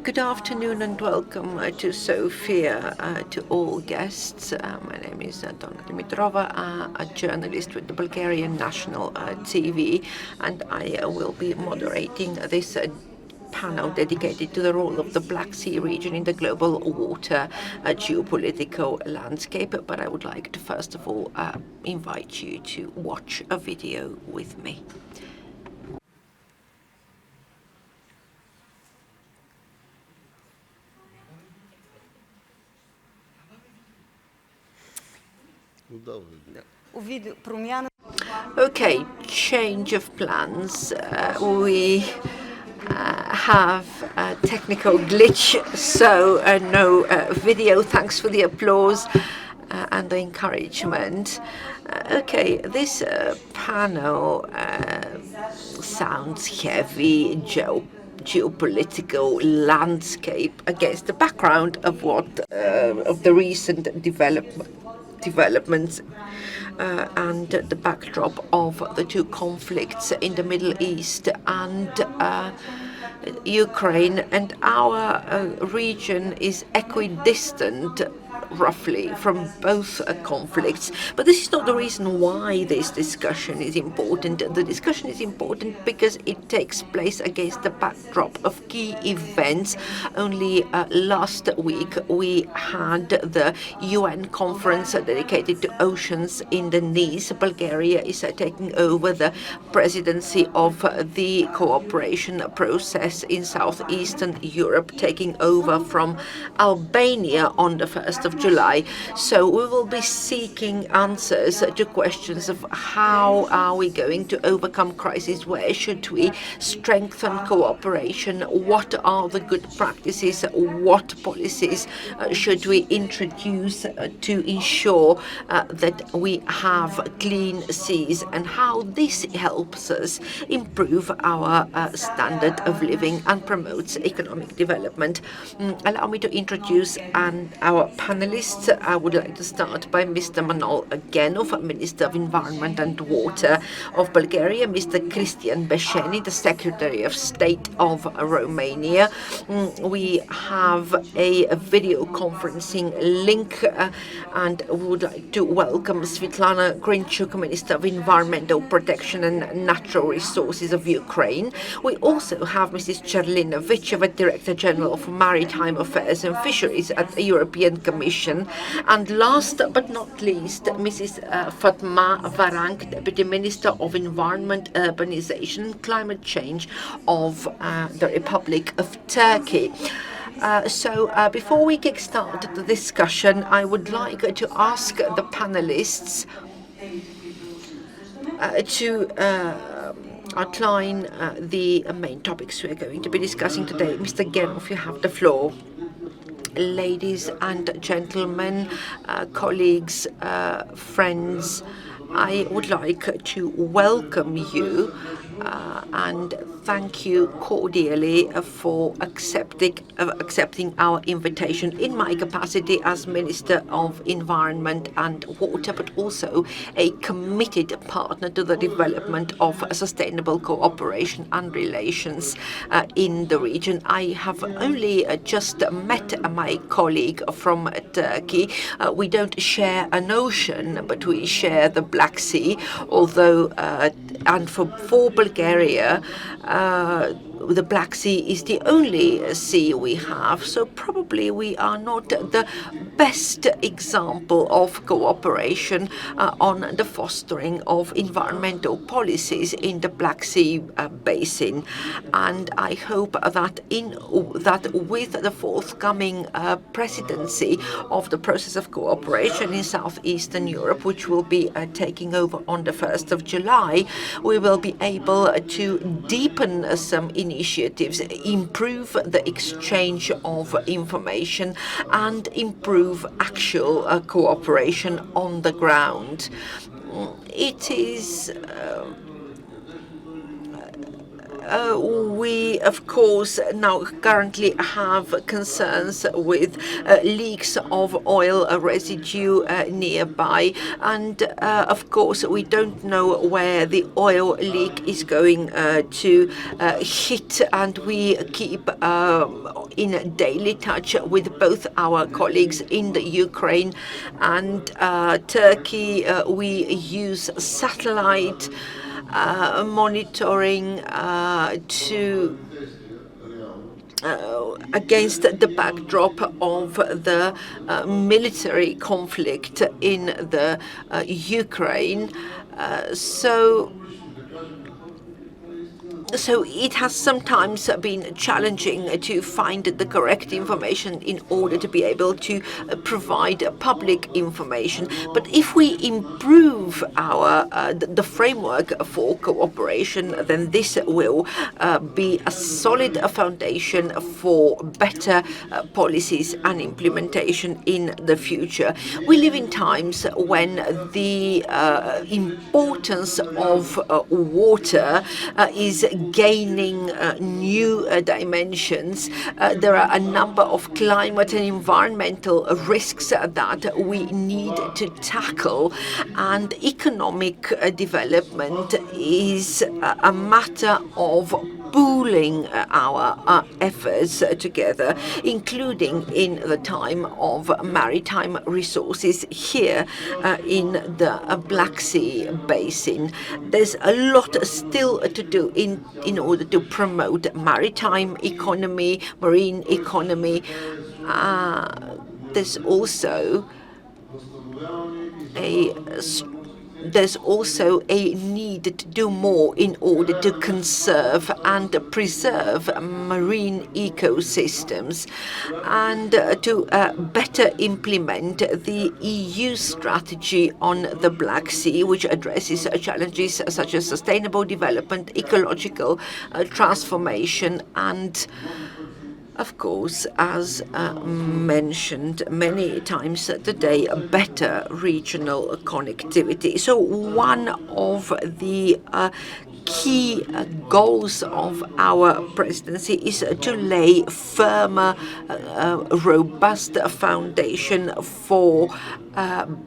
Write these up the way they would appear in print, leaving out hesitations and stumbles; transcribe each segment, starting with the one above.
Good afternoon and welcome to Sofia, to all guests. My name is Donna Dimitrova, a journalist with the Bulgarian National TV, and I will be moderating this panel dedicated to the role of the Black Sea region in the global water geopolitical landscape. But I would like to first of all invite you to watch a video with me. Okay, change of plans. We have a technical glitch, so no video. Thanks for the applause and the encouragement. Okay, this panel sounds heavy, geopolitical landscape against the background of of the recent developments and the backdrop of the two conflicts in the Middle East and Ukraine, and our region is equidistant roughly from both conflicts. But this is not the reason why this discussion is important. The discussion is important because it takes place against the backdrop of key events. Only last week we had the UN conference dedicated to oceans in the Nice. Bulgaria is taking over the presidency of the cooperation process in southeastern Europe, taking over from Albania on the 1st of July. So we will be seeking answers to questions of how are we going to overcome crisis, where should we strengthen cooperation, what are the good practices, what policies should we introduce to ensure that we have clean seas, and how this helps us improve our standard of living and promotes economic development. Allow me to introduce our panelists. I would like to start by Mr. Manol Genov, Minister of Environment and Water of Bulgaria, Mr. Cristian Beșeni, the Secretary of State of Romania. We have a video conferencing link and we would like to welcome Svitlana Grinchuk, Minister of Environmental Protection and Natural Resources of Ukraine. We also have Mrs. Cherlina Vicheva, Director General of Maritime Affairs and Fisheries at the European Commission. And last but not least, Mrs. Fatma Varank, Deputy Minister of Environment, Urbanization and Climate Change of the Republic of Turkey. So before we kickstart the discussion, I would like to ask the panelists to outline the main topics we are going to be discussing today. Mr. Genov, you have the floor. Ladies and gentlemen, colleagues, friends, I would like to welcome you and thank you cordially for accepting our invitation in my capacity as Minister of Environment and Water, but also a committed partner to the development of sustainable cooperation and relations in the region. I have only just met my colleague from Turkey. We don't share an ocean, but we share the Black Sea, although and for Bulgaria, the Black Sea is the only sea we have, so probably we are not the best example of cooperation on the fostering of environmental policies in the Black Sea basin. And I hope that with the forthcoming presidency of the process of cooperation in southeastern Europe, which will be taking over on the 1st of July, we will be able to deepen some initiatives, improve the exchange of information, and improve actual cooperation on the ground. It is we, of course, now currently have concerns with leaks of oil residue nearby. And, of course, we don't know where the oil leak is going to hit. And we keep in daily touch with both our colleagues in the Ukraine and Turkey. We use satellite monitoring to against the backdrop of the military conflict in the Ukraine. So it has sometimes been challenging to find the correct information in order to be able to provide public information. But if we improve our the framework for cooperation, then this will be a solid foundation for better policies and implementation in the future. We live in times when the importance of water is gaining new dimensions. There are a number of climate and environmental risks that we need to tackle, and economic development is a matter of pooling our efforts together, including in the time of maritime resources here in the Black Sea Basin. There's a lot still to do in order to promote maritime economy, marine economy. There's also a there's also a need to do more in order to conserve and preserve marine ecosystems and to better implement the EU strategy on the Black Sea, which addresses challenges such as sustainable development, ecological transformation, and of course, as mentioned many times today, better regional connectivity. So one of the key goals of our presidency is to lay firmer, robust foundation for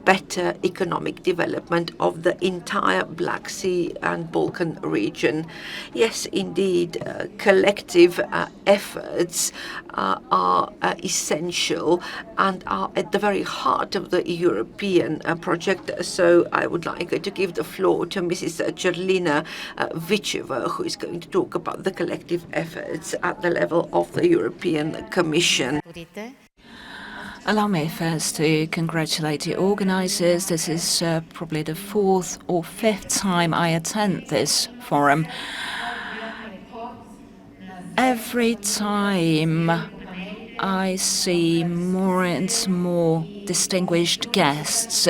better economic development of the entire Black Sea and Balkan region. Yes, indeed, collective efforts are essential and are at the very heart of the European project. So I would like to give the floor to Mrs. Jerlina Vicheva, who is going to talk about the collective efforts at the level of the European Commission. Allow me first to congratulate the organisers. This is probably the fourth or fifth time I attend this forum. Every time I see more and more distinguished guests,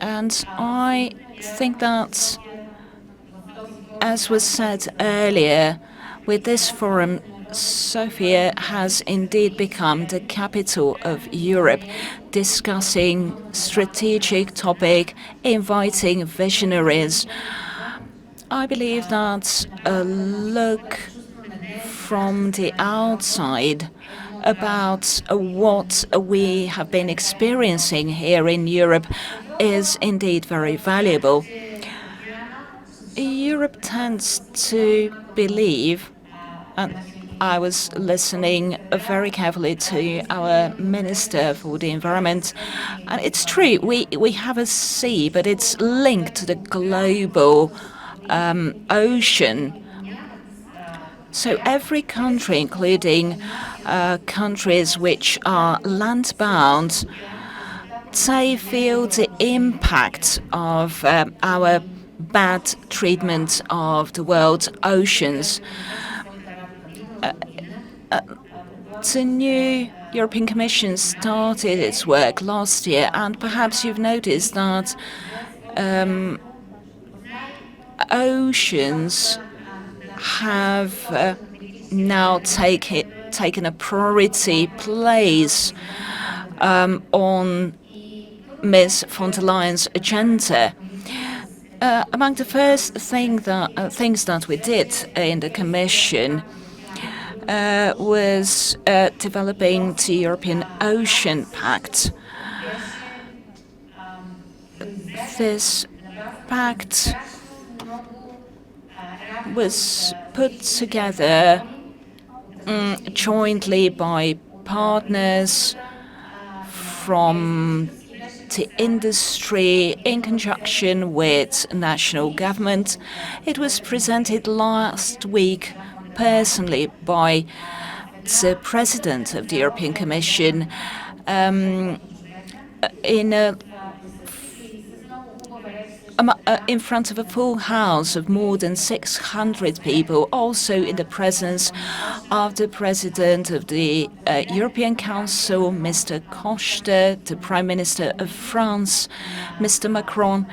and I think that, as was said earlier, with this forum, Sofia has indeed become the capital of Europe, discussing strategic topic, inviting visionaries. I believe that a look from the outside about what we have been experiencing here in Europe is indeed very valuable. Europe tends to believe, and I was listening very carefully to our Minister for the Environment, and it's true, we have a sea, but it's linked to the global ocean. So every country, including countries which are land-bound, they feel the impact of our bad treatment of the world's oceans. The new European Commission started its work last year, and perhaps you've noticed that oceans have now taken a priority place on Ms. von der Leyen's agenda. Among the first things that we did in the Commission was developing the European Ocean Pact. This pact was put together jointly by partners from the industry in conjunction with national government. It was presented last week personally by the President of the European Commission in a in front of a full house of more than 600 people, also in the presence of the President of the European Council, Mr. Costa, the Prime Minister of France, Mr. Macron,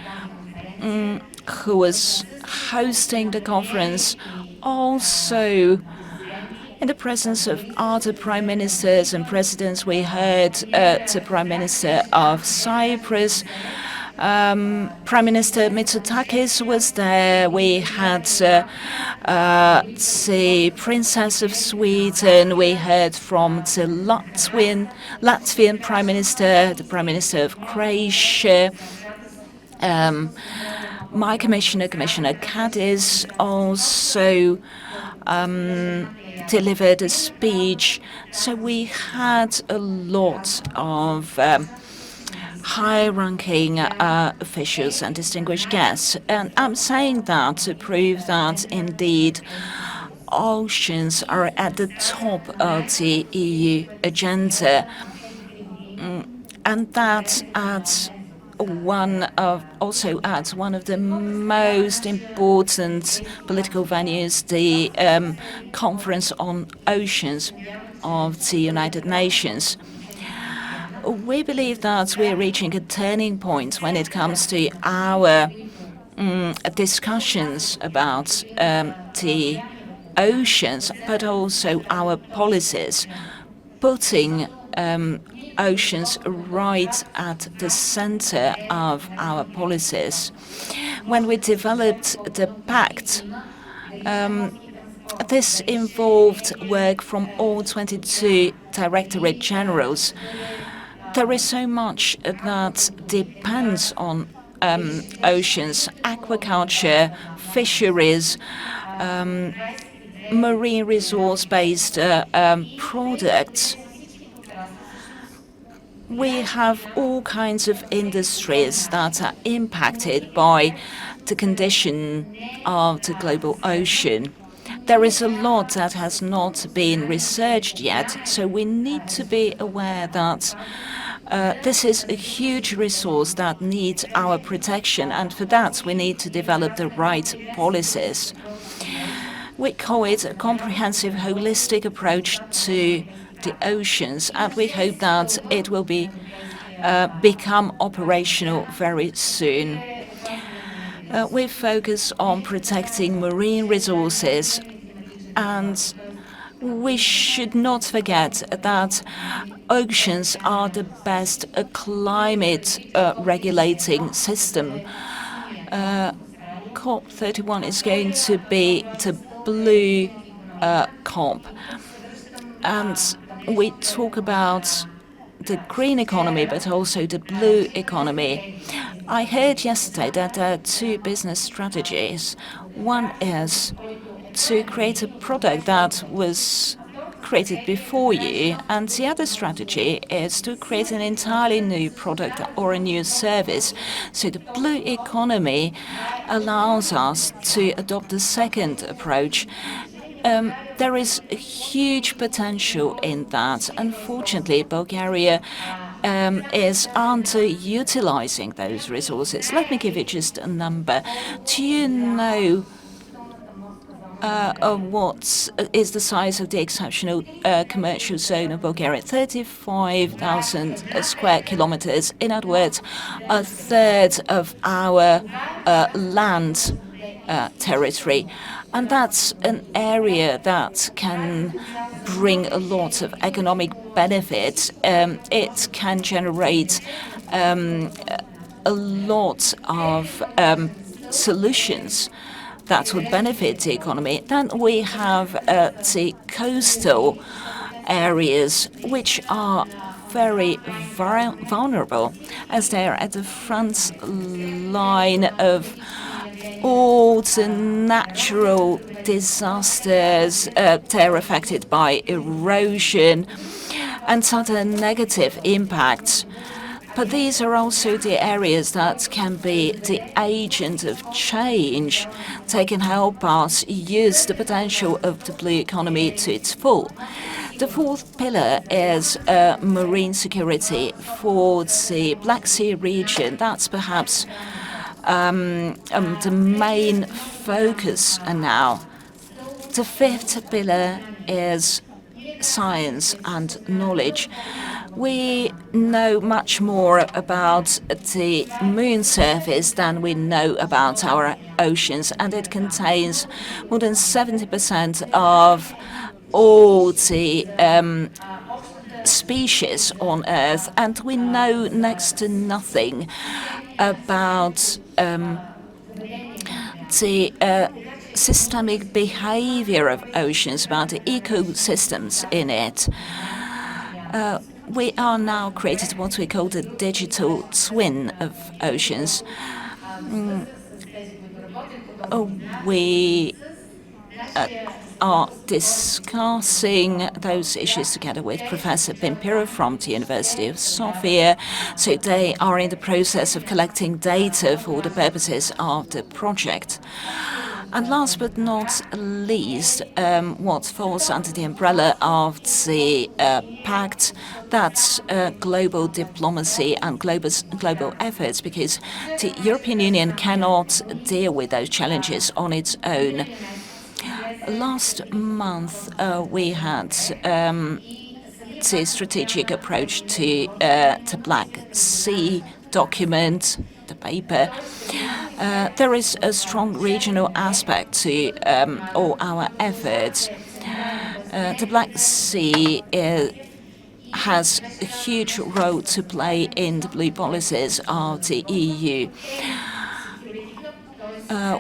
who was hosting the conference, also in the presence of other prime ministers and presidents. We heard the Prime Minister of Cyprus, Prime Minister Mitsotakis was there. We had the Princess of Sweden. We heard from the Latvian Prime Minister, the Prime Minister of Croatia. My Commissioner, Commissioner Cadiz, also delivered a speech. So we had a lot of high-ranking officials and distinguished guests. And I'm saying that to prove that, indeed, oceans are at the top of the EU agenda. And that also adds one of the most important political venues, the Conference on Oceans of the United Nations. We believe that we're reaching a turning point when it comes to our discussions about the oceans, but also our policies, putting oceans right at the center of our policies. When we developed the pact, this involved work from all 22 Directorate Generals. There is so much that depends on oceans: aquaculture, fisheries, marine resource-based products. We have all kinds of industries that are impacted by the condition of the global ocean. There is a lot that has not been researched yet, so we need to be aware that this is a huge resource that needs our protection, and for that we need to develop the right policies. We call it a comprehensive, holistic approach to the oceans, and we hope that it will become operational very soon. We focus on protecting marine resources, and we should not forget that oceans are the best climate regulating system. COP31 is going to be the blue COP, and we talk about the green economy, but also the blue economy. I heard yesterday that there are two business strategies. One is to create a product that was created before you, and the other strategy is to create an entirely new product or a new service. So the blue economy allows us to adopt the second approach. There is a huge potential in that. Unfortunately, Bulgaria is underutilizing those resources. Let me give you just a number. Do you know what is the size of the exceptional commercial zone of Bulgaria? 35,000 square kilometers. In other words, a third of our land territory. And that's an area that can bring a lot of economic benefits. It can generate a lot of solutions that would benefit the economy. Then we have the coastal areas, which are very vulnerable, as they are at the front line of all the natural disasters. They're affected by erosion and other negative impacts. But these are also the areas that can be the agent of change. They can help us use the potential of the blue economy to its full. The fourth pillar is marine security for the Black Sea region. That's perhaps the main focus now. The fifth pillar is science and knowledge. We know much more about the moon surface than we know about our oceans, and it contains more than 70% of all the species on Earth, and we know next to nothing about the systemic behavior of oceans, about the ecosystems in it. We are now created what we call the digital twin of oceans. We are discussing those issues together with Professor Pimpiro from the University of Sofia. So they are in the process of collecting data for the purposes of the project. And last but not least, what falls under the umbrella of the pact, that's global diplomacy and global efforts, because the European Union cannot deal with those challenges on its own. Last month, we had the strategic approach to the Black Sea document, the paper. There is a strong regional aspect to all our efforts. The Black Sea has a huge role to play in the blue policies of the EU.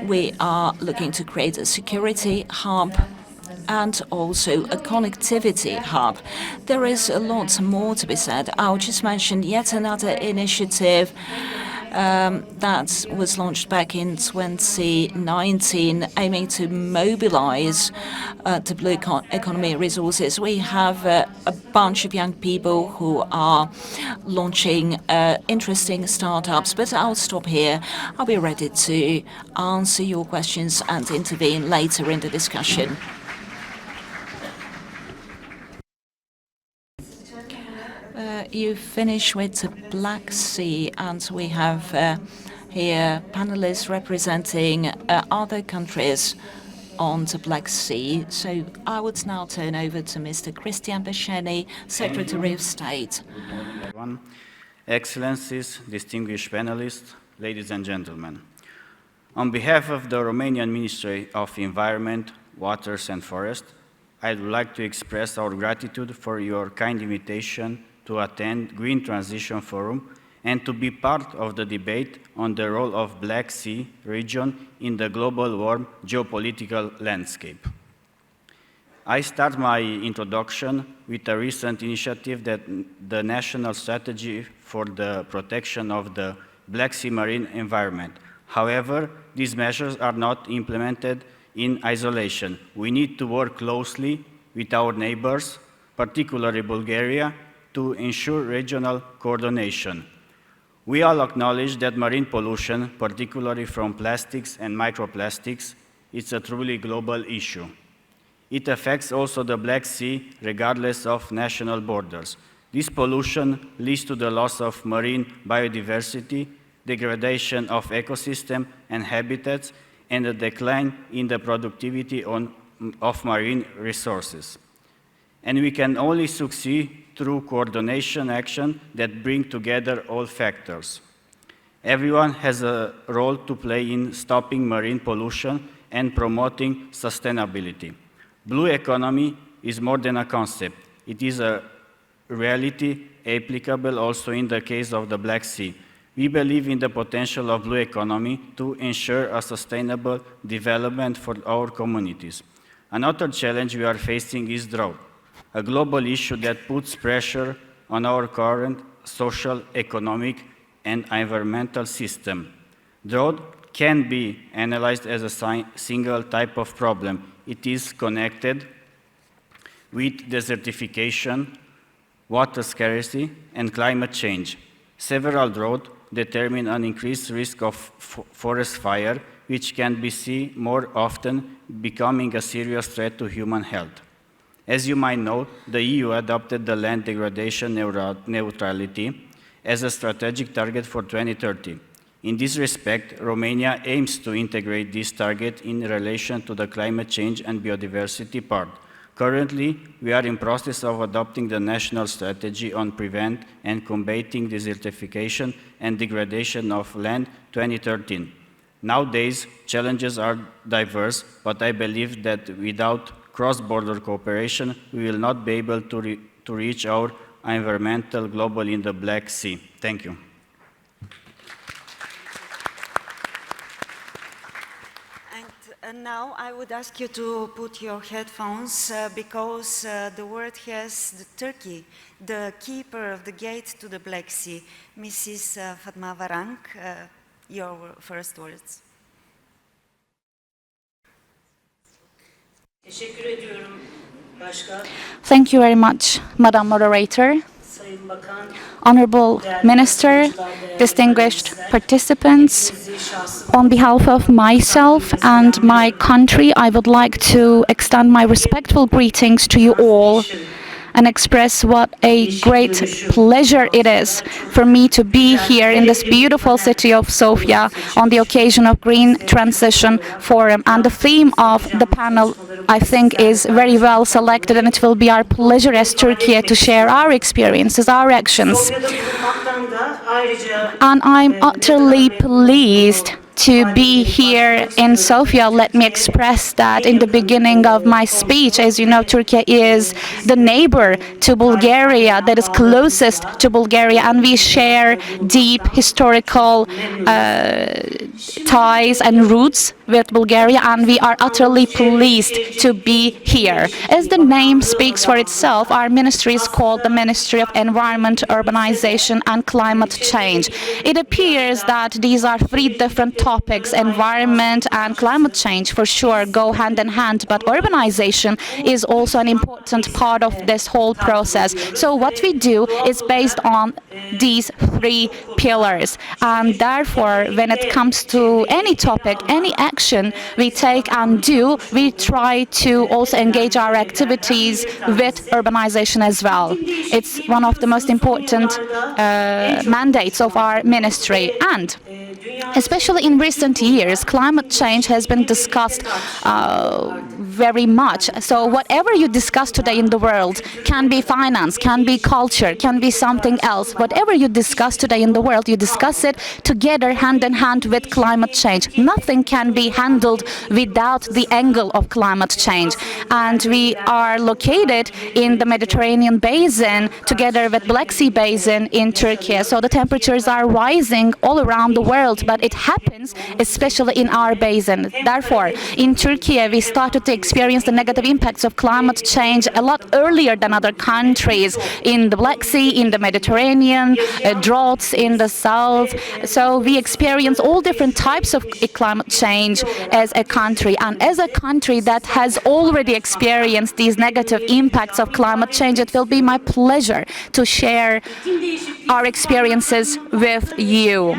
We are looking to create a security hub and also a connectivity hub. There is a lot more to be said. I'll just mention yet another initiative that was launched back in 2019, aiming to mobilize the blue economy resources. We have a bunch of young people who are launching interesting startups, but I'll stop here. I'll be ready to answer your questions and intervene later in the discussion. You finish with the Black Sea, and we have here panelists representing other countries on the Black Sea. So I would now turn over to Mr. Christian Beszény, Secretary of State. Good morning, everyone. Excellencies, distinguished panelists, ladies and gentlemen. On behalf of the Romanian Ministry of Environment, Waters and Forest, I would like to express our gratitude for your kind invitation to attend Green Transition Forum and to be part of the debate on the role of Black Sea region in the global warm geopolitical landscape. I start my introduction with a recent initiative that the National Strategy for the Protection of the Black Sea Marine Environment. However, these measures are not implemented in isolation. We need to work closely with our neighbors, particularly Bulgaria, to ensure regional coordination. We all acknowledge that marine pollution, particularly from plastics and microplastics, is a truly global issue. It affects also the Black Sea, regardless of national borders. This pollution leads to the loss of marine biodiversity, degradation of ecosystem and habitats, and a decline in the productivity of marine resources. And we can only succeed through coordination action that bring together all factors. Everyone has a role to play in stopping marine pollution and promoting sustainability. Blue economy is more than a concept. It is a reality applicable also in the case of the Black Sea. We believe in the potential of blue economy to ensure a sustainable development for our communities. Another challenge we are facing is drought, a global issue that puts pressure on our current social, economic, and environmental system. Drought can be analyzed as a single type of problem. It is connected with desertification, water scarcity, and climate change. Several droughts determine an increased risk of forest fire, which can be seen more often becoming a serious threat to human health. As you might know, the EU adopted the land degradation neutrality as a strategic target for 2030. In this respect, Romania aims to integrate this target in relation to the climate change and biodiversity part. Currently, we are in process of adopting the national strategy on prevent and combating desertification and degradation of land 2013. Nowadays, challenges are diverse, but I believe that without cross-border cooperation, we will not be able to reach our environmental global in the Black Sea. Thank you. And now I would ask you to put your headphones because the word has Turkey, the keeper of the gate to the Black Sea. Mrs. Fatma Varank, your first words. Thank you very much, Madam Moderator. Honorable Minister, distinguished participants, on behalf of myself and my country, I would like to extend my respectful greetings to you all and express what a great pleasure it is for me to be here in this beautiful city of Sofia on the occasion of Green Transition Forum. And the theme of the panel, I think, is very well selected, and it will be our pleasure as Turkey to share our experiences, our actions. And I'm utterly pleased to be here in Sofia. Let me express that in the beginning of my speech. As you know, Turkey is the neighbor to Bulgaria, that is closest to Bulgaria, and we share deep historical ties and roots with Bulgaria, and we are utterly pleased to be here. As the name speaks for itself, our ministry is called the Ministry of Environment, Urbanization and Climate Change. It appears that these are three different topics. Environment and climate change for sure go hand in hand, but urbanization is also an important part of this whole process. So what we do is based on these three pillars, and therefore when it comes to any topic, any action we take and do, we try to also engage our activities with urbanization as well. It's one of the most important mandates of our ministry. And especially in recent years, climate change has been discussed very much. So whatever you discuss today in the world can be finance, can be culture, can be something else. Whatever you discuss today in the world, you discuss it together, hand in hand with climate change. Nothing can be handled without the angle of climate change. And we are located in the Mediterranean basin together with Black Sea basin in Turkey. So the temperatures are rising all around the world, but it happens especially in our basin. Therefore, in Turkey, we started to experience the negative impacts of climate change a lot earlier than other countries in the Black Sea, in the Mediterranean, droughts in the south. So we experience all different types of climate change as a country. And as a country that has already experienced these negative impacts of climate change, it will be my pleasure to share our experiences with you.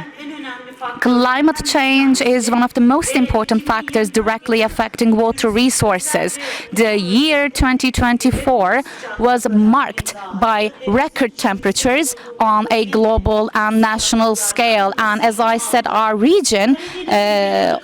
Climate change is one of the most important factors directly affecting water resources. The year 2024 was marked by record temperatures on a global and national scale. And as I said, our region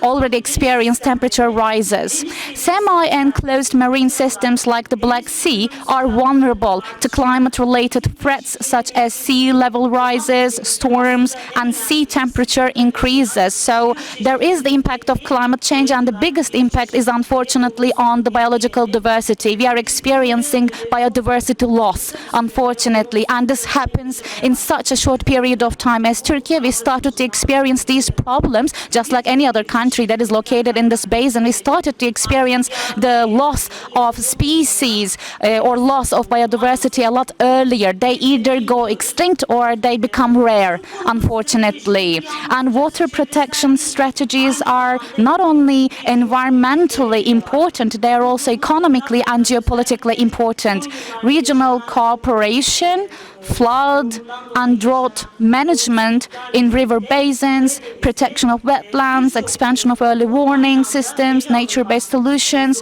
already experienced temperature rises. Semi-enclosed marine systems like the Black Sea are vulnerable to climate-related threats such as sea level rises, storms, and sea temperature increases. increases. So there is the impact of climate change, and the biggest impact is unfortunately on the biological diversity. We are experiencing biodiversity loss, unfortunately, and this happens in such a short period of time. As Turkey, we started to experience these problems just like any other country that is located in this basin. We started to experience the loss of species or loss of biodiversity a lot earlier. They either go extinct or they become rare, unfortunately. And water protection strategies are not only environmentally important, they are also economically and geopolitically important. Regional cooperation, flood and drought management in river basins, protection of wetlands, expansion of early warning systems, nature-based solutions.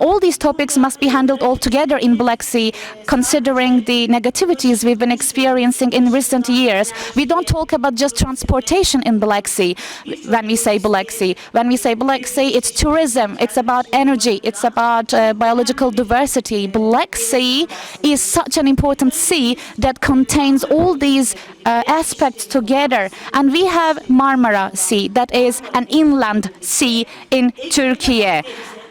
All these topics must be handled all together in Black Sea, considering the negativities we've been experiencing in recent years. We don't talk about just transportation in Black Sea when we say Black Sea. When we say Black Sea, it's tourism, it's about energy, it's about biological diversity. Black Sea is such an important sea that contains all these aspects together. And we have Marmara Sea, that is an inland sea in Turkey,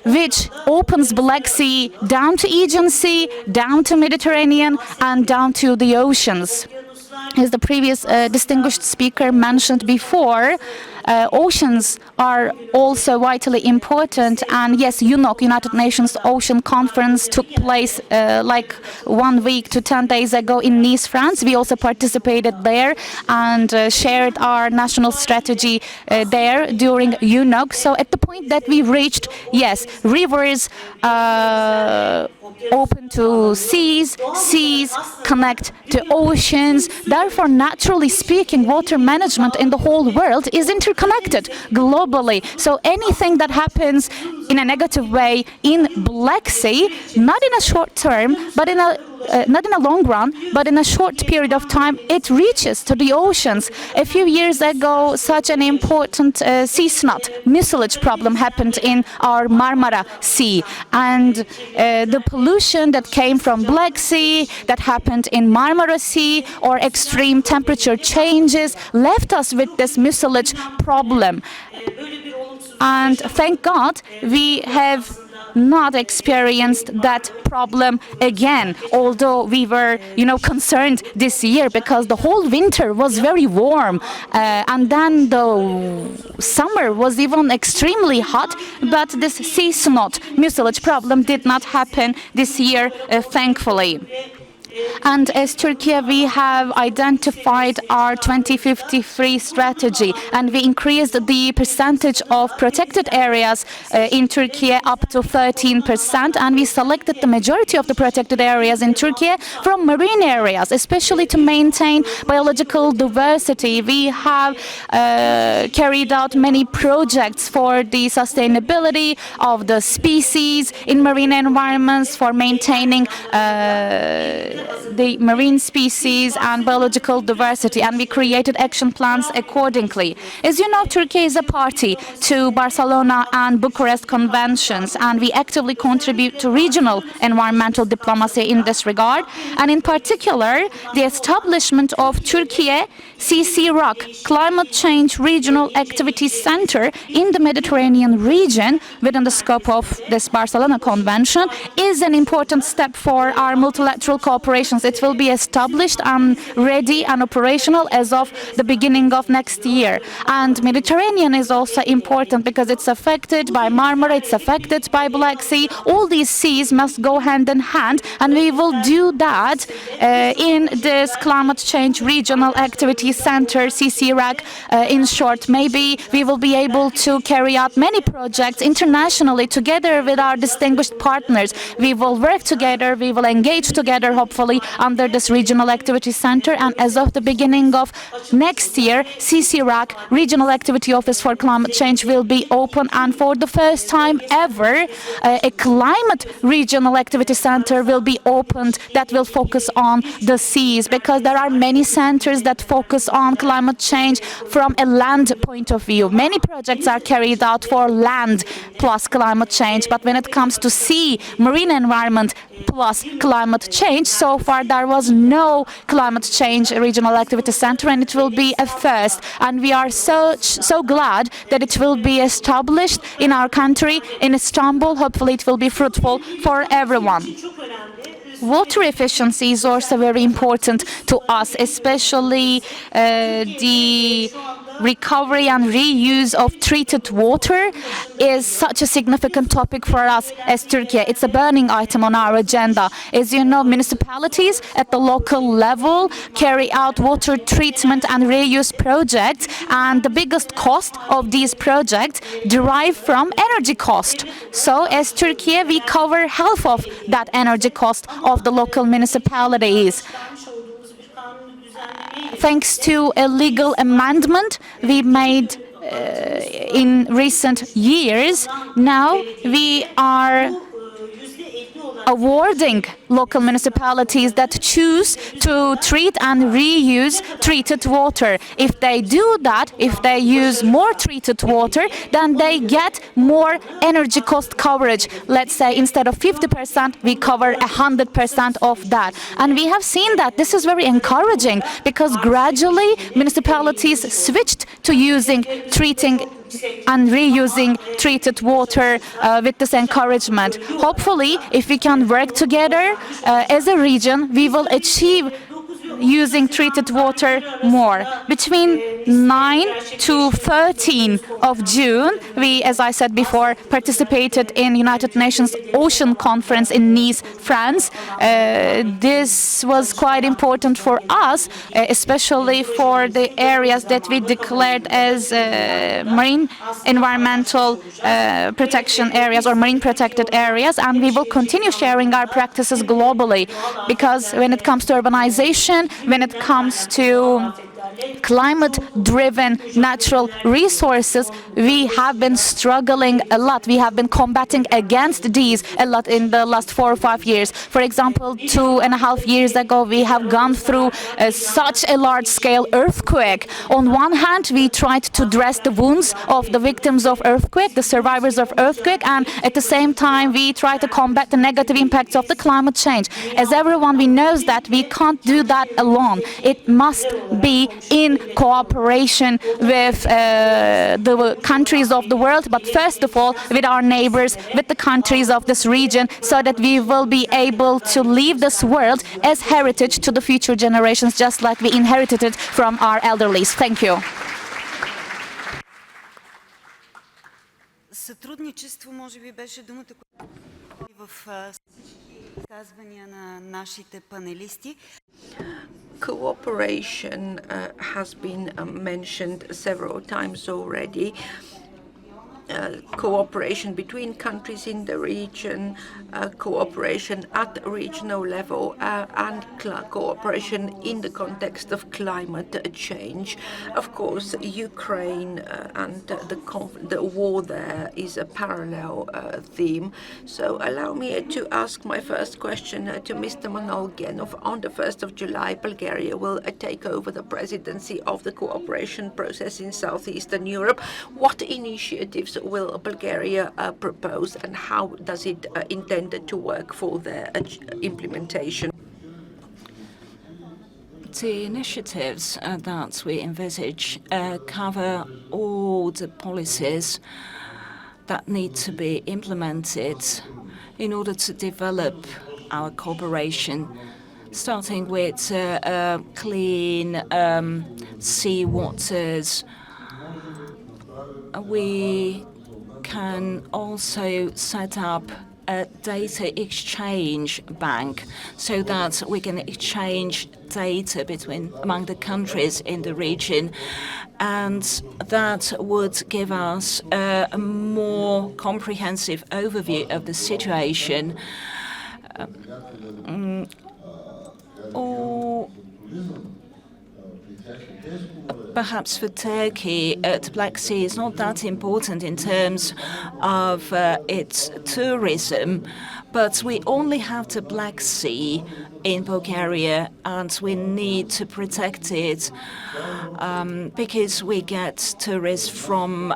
which opens Black Sea down to Aegean Sea, down to Mediterranean, and down to the oceans. As the previous distinguished speaker mentioned before, oceans are also vitally important, and yes, UNOC, United Nations Ocean Conference, took place like 1 week to 10 days ago in Nice, France. We also participated there and shared our national strategy there during UNOC. So at the point that we reached, yes, rivers open to seas, seas connect to oceans. Therefore, naturally speaking, water management in the whole world is interconnected globally. So anything that happens in a negative way in Black Sea, not in a short term, but not in a long run, but in a short period of time, it reaches to the oceans. A few years ago, such an important sea snot, mucilage problem happened in our Marmara Sea. And the pollution that came from Black Sea, that happened in Marmara Sea, or extreme temperature changes, left us with this mucilage problem. And thank God we have not experienced that problem again, although we were, concerned this year because the whole winter was very warm, and then the summer was even extremely hot, but this sea snot mucilage problem did not happen this year, thankfully. And as Turkey, we have identified our 2053 strategy, and we increased the percentage of protected areas in Turkey up to 13%, and we selected the majority of the protected areas in Turkey from marine areas, especially to maintain biological diversity. We have carried out many projects for the sustainability of the species in marine environments, for maintaining the marine species and biological diversity, and we created action plans accordingly. As you know, Turkey is a party to Barcelona and Bucharest conventions, and we actively contribute to regional environmental diplomacy in this regard, and in particular the establishment of Turkey CCRAC, Climate Change Regional Activity Center in the Mediterranean region within the scope of this Barcelona Convention, is an important step for our multilateral cooperations. It will be established and ready and operational as of the beginning of next year. And Mediterranean is also important because it's affected by Marmara, it's affected by Black Sea. All these seas must go hand in hand, and we will do that in this Climate Change Regional Activity Center, CCRAC. In short, maybe we will be able to carry out many projects internationally together with our distinguished partners. We will work together, we will engage together, hopefully, under this Regional Activity Center. And as of the beginning of next year, CCRAC, Regional Activity Office for Climate Change, will be open. And for the first time ever, a Climate Regional Activity Center will be opened that will focus on the seas, because there are many centers that focus on climate change from a land point of view. Many projects are carried out for land plus climate change, but when it comes to sea, marine environment plus climate change, so So far, there was no climate change regional activity center, and it will be a first. And we are so glad that it will be established in our country, in Istanbul. Hopefully, it will be fruitful for everyone. Water efficiency is also very important to us, especially the recovery and reuse of treated water is such a significant topic for us as Turkey. It's a burning item on our agenda. As you know, municipalities at the local level carry out water treatment and reuse projects, and the biggest cost of these projects derive from energy cost. So as Turkey, we cover half of that energy cost of the local municipalities. Thanks to a legal amendment we made in recent years, now we are awarding local municipalities that choose to treat and reuse treated water. If they do that, if they use more treated water, then they get more energy cost coverage. Let's say instead of 50%, we cover 100% of that. And we have seen that this is very encouraging because gradually municipalities switched to treating and reusing treated water with this encouragement. Hopefully, if we can work together as a region, we will achieve using treated water more. Between 9 to 13 of June, we, as I said before, participated in United Nations Ocean Conference in Nice, France. This was quite important for us, especially for the areas that we declared as marine environmental protection areas or marine protected areas, and we will continue sharing our practices globally, because when it comes to urbanization, when it comes to climate-driven natural resources, we have been struggling a lot. We have been combating against these a lot in the last 4 or 5 years. For example, 2.5 years ago, we have gone through such a large-scale earthquake. On one hand, we tried to dress the wounds of the victims of earthquake, the survivors of earthquake, and at the same time, we try to combat the negative impacts of the climate change. As everyone, we knows that we can't do that alone. It must be in cooperation with the countries of the world, but first of all with our neighbors, with the countries of this region, so that we will be able to leave this world as heritage to the future generations, just like we inherited it from our elderlies. Thank you. Сътрудничество може би беше думата, която в изказвания на нашите панелисти. Cooperation has been mentioned several times already. Cooperation between countries in the region, cooperation at regional level, and cooperation in the context of climate change. Of course, Ukraine and the war there is a parallel theme. So allow me to ask my first question to Mr. Manolgenov. On the 1st of July, Bulgaria will take over the presidency of the cooperation process in Southeastern Europe. What initiatives will Bulgaria propose, and how does it intend to work for their implementation? The initiatives that we envisage cover all the policies that need to be implemented in order to develop our cooperation, starting with clean sea waters. We can also set up a data exchange bank so that we can exchange data among the countries in the region, and that would give us a more comprehensive overview of the situation. Perhaps for Turkey, the Black Sea is not that important in terms of its tourism, but we only have the Black Sea in Bulgaria, and we need to protect it because we get tourists from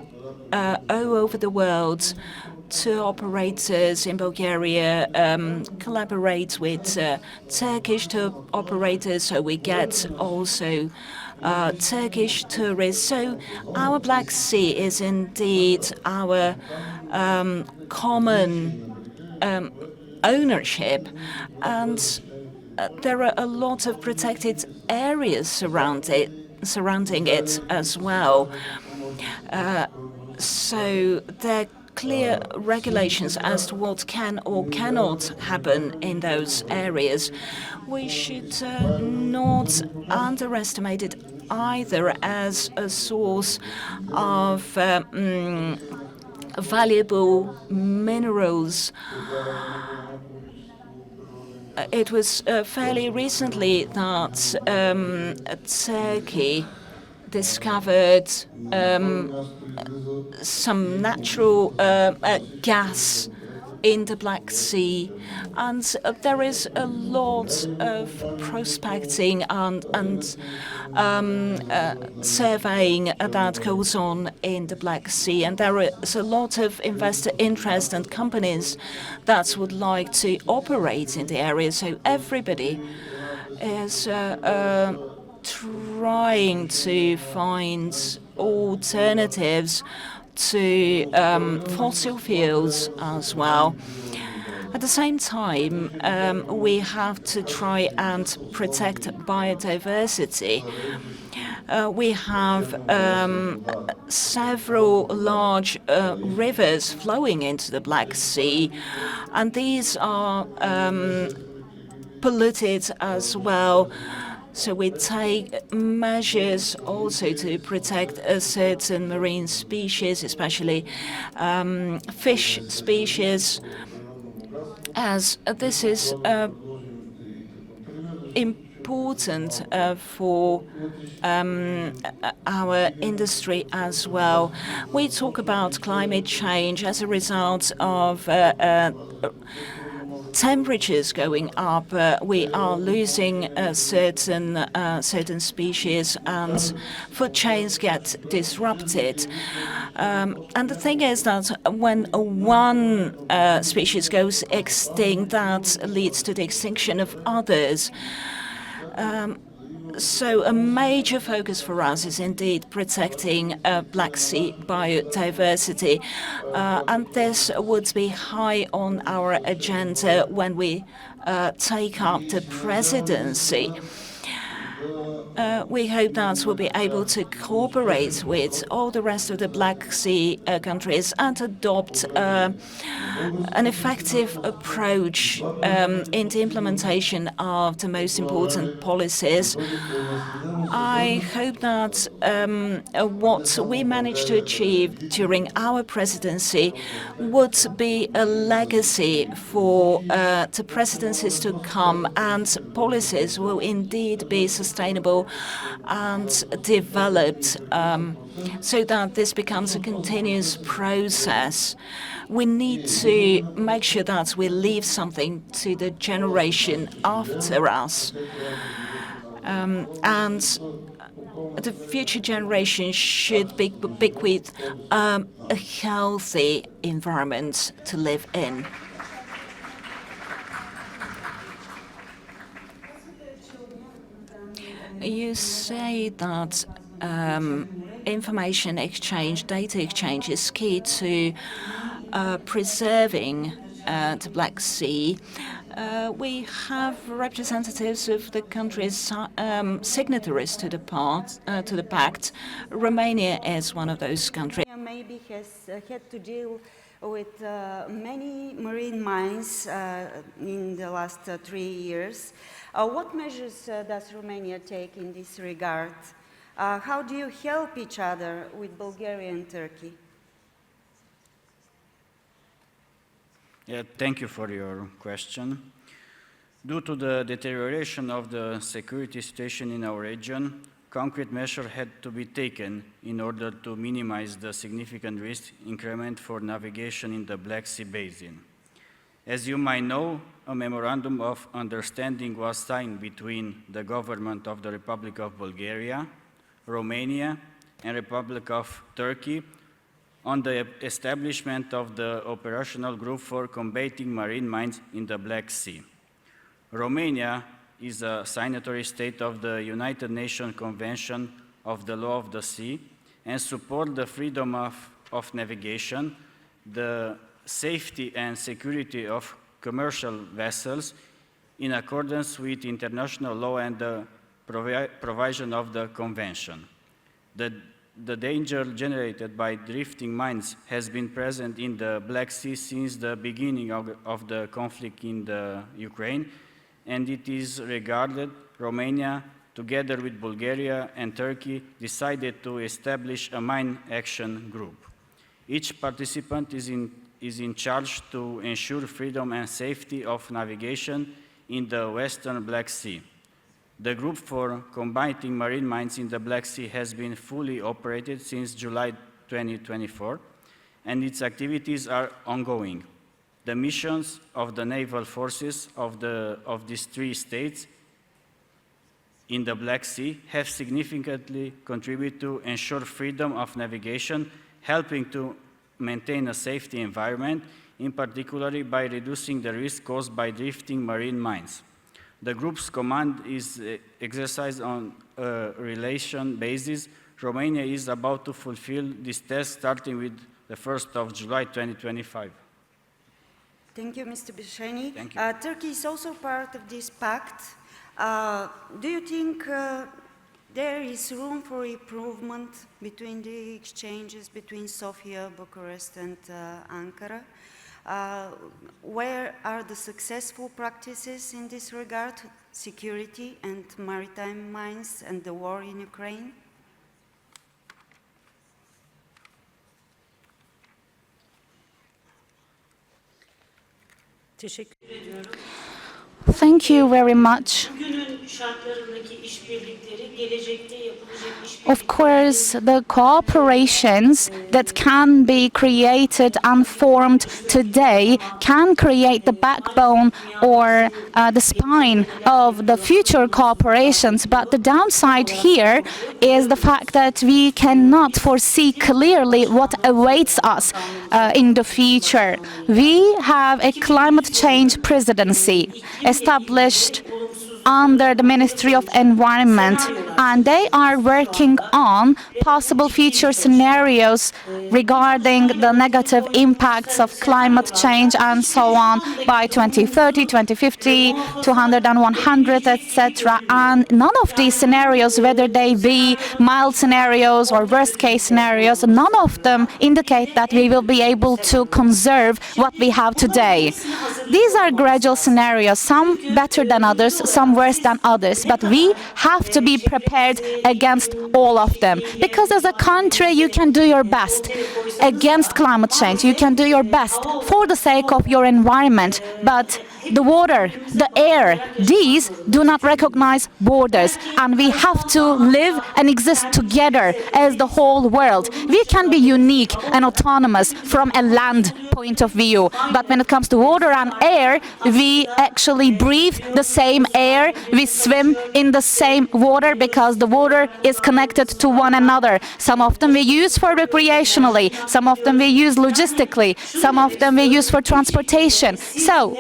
all over the world tour operators in Bulgaria collaborate with Turkish tour operators, so we get also Turkish tourists. So our Black Sea is indeed our common ownership, and there are a lot of protected areas surrounding it as well. So there are clear regulations as to what can or cannot happen in those areas. We should not underestimate it either as a source of valuable minerals. It was fairly recently that Turkey discovered some natural gas in the Black Sea, and there is a lot of prospecting and surveying that goes on in the Black Sea, and there is a lot of investor interest and companies that would like to operate in the area. So everybody is trying to find alternatives to fossil fuels as well. At the same time, we have to try and protect biodiversity. We have several large rivers flowing into the Black Sea, and these are polluted as well. So we take measures also to protect a certain marine species, especially fish species, as this is important for our industry as well. We talk about climate change as a result of temperatures going up. We are losing certain species, and food chains get disrupted. And the thing is that when one species goes extinct, that leads to the extinction of others. So a major focus for us is indeed protecting Black Sea biodiversity, and this would be high on our agenda when we take up the presidency. We hope that we'll be able to cooperate with all the rest of the Black Sea countries and adopt an effective approach in the implementation of the most important policies. I hope that what we managed to achieve during our presidency would be a legacy for the presidencies to come, and policies will indeed be sustainable and developed, so that this becomes a continuous process. We need to make sure that we leave something to the generation after us. And the future generation should bequeath a healthy environment to live in. You say that information exchange, data exchange is key to preserving the Black Sea. We have representatives of the countries signatories to the pact. Romania is one of those countries. Maybe has had to deal with many marine mines in the last 3 years. What measures does Romania take in this regard? How do you help each other with Bulgaria and Turkey? Yeah, thank you for your question. Due to the deterioration of the security situation in our region, concrete measures had to be taken in order to minimize the significant risk increment for navigation in the Black Sea Basin. As you might know, a memorandum of understanding was signed between the government of the Republic of Bulgaria, Romania, and Republic of Turkey on the establishment of the operational group for combating marine mines in the Black Sea. Romania is a signatory state of the United Nations Convention of the Law of the Sea and supports the freedom of navigation, the safety and security of commercial vessels in accordance with international law and the provision of the Convention. The danger generated by drifting mines has been present in the Black Sea since the beginning of the conflict in the Ukraine, and it is regarded Romania, together with Bulgaria and Turkey, decided to establish a mine action group. Each participant is in charge to ensure freedom and safety of navigation in the Western Black Sea. The group for combating marine mines in the Black Sea has been fully operated since July 2024, and its activities are ongoing. The missions of the naval forces of these three states in the Black Sea have significantly contributed to ensure freedom of navigation, helping to maintain a safety environment, in particular by reducing the risk caused by drifting marine mines. The group's command is exercised on a relation basis. Romania is about to fulfill this test starting with the 1st of July 2025. Thank you, Mr. Bishani. Thank you. Turkey is also part of this pact. Do you think there is room for improvement between the exchanges between Sofia, Bucharest, and Ankara? Where are the successful practices in this regard, security and maritime mines and the war in Ukraine? Teşekkür ediyorum. Thank you very much. Bugünün şartlarındaki işbirlikleri gelecekte yapılacak Of course, the cooperations that can be created and formed today can create the backbone or the spine of the future cooperations. But the downside here is the fact that we cannot foresee clearly what awaits us in the future. We have a climate change presidency established under the Ministry of Environment, and they are working on possible future scenarios regarding the negative impacts of climate change and so on by 2030, 2050, 200 and 100, etc. And none of these scenarios, whether they be mild scenarios or worst case scenarios, none of them indicate that we will be able to conserve what we have today. These are gradual scenarios, some better than others, some worse than others, but we have to be prepared against all of them. Because as a country, you can do your best against climate change. You can do your best for the sake of your environment, but the water, the air, these do not recognize borders, and we have to live and exist together as the whole world. We can be unique and autonomous from a land point of view, but when it comes to water and air, we actually breathe the same air, we swim in the same water because the water is connected to one another. Some of them we use for recreationally, some of them we use logistically, some of them we use for transportation. So,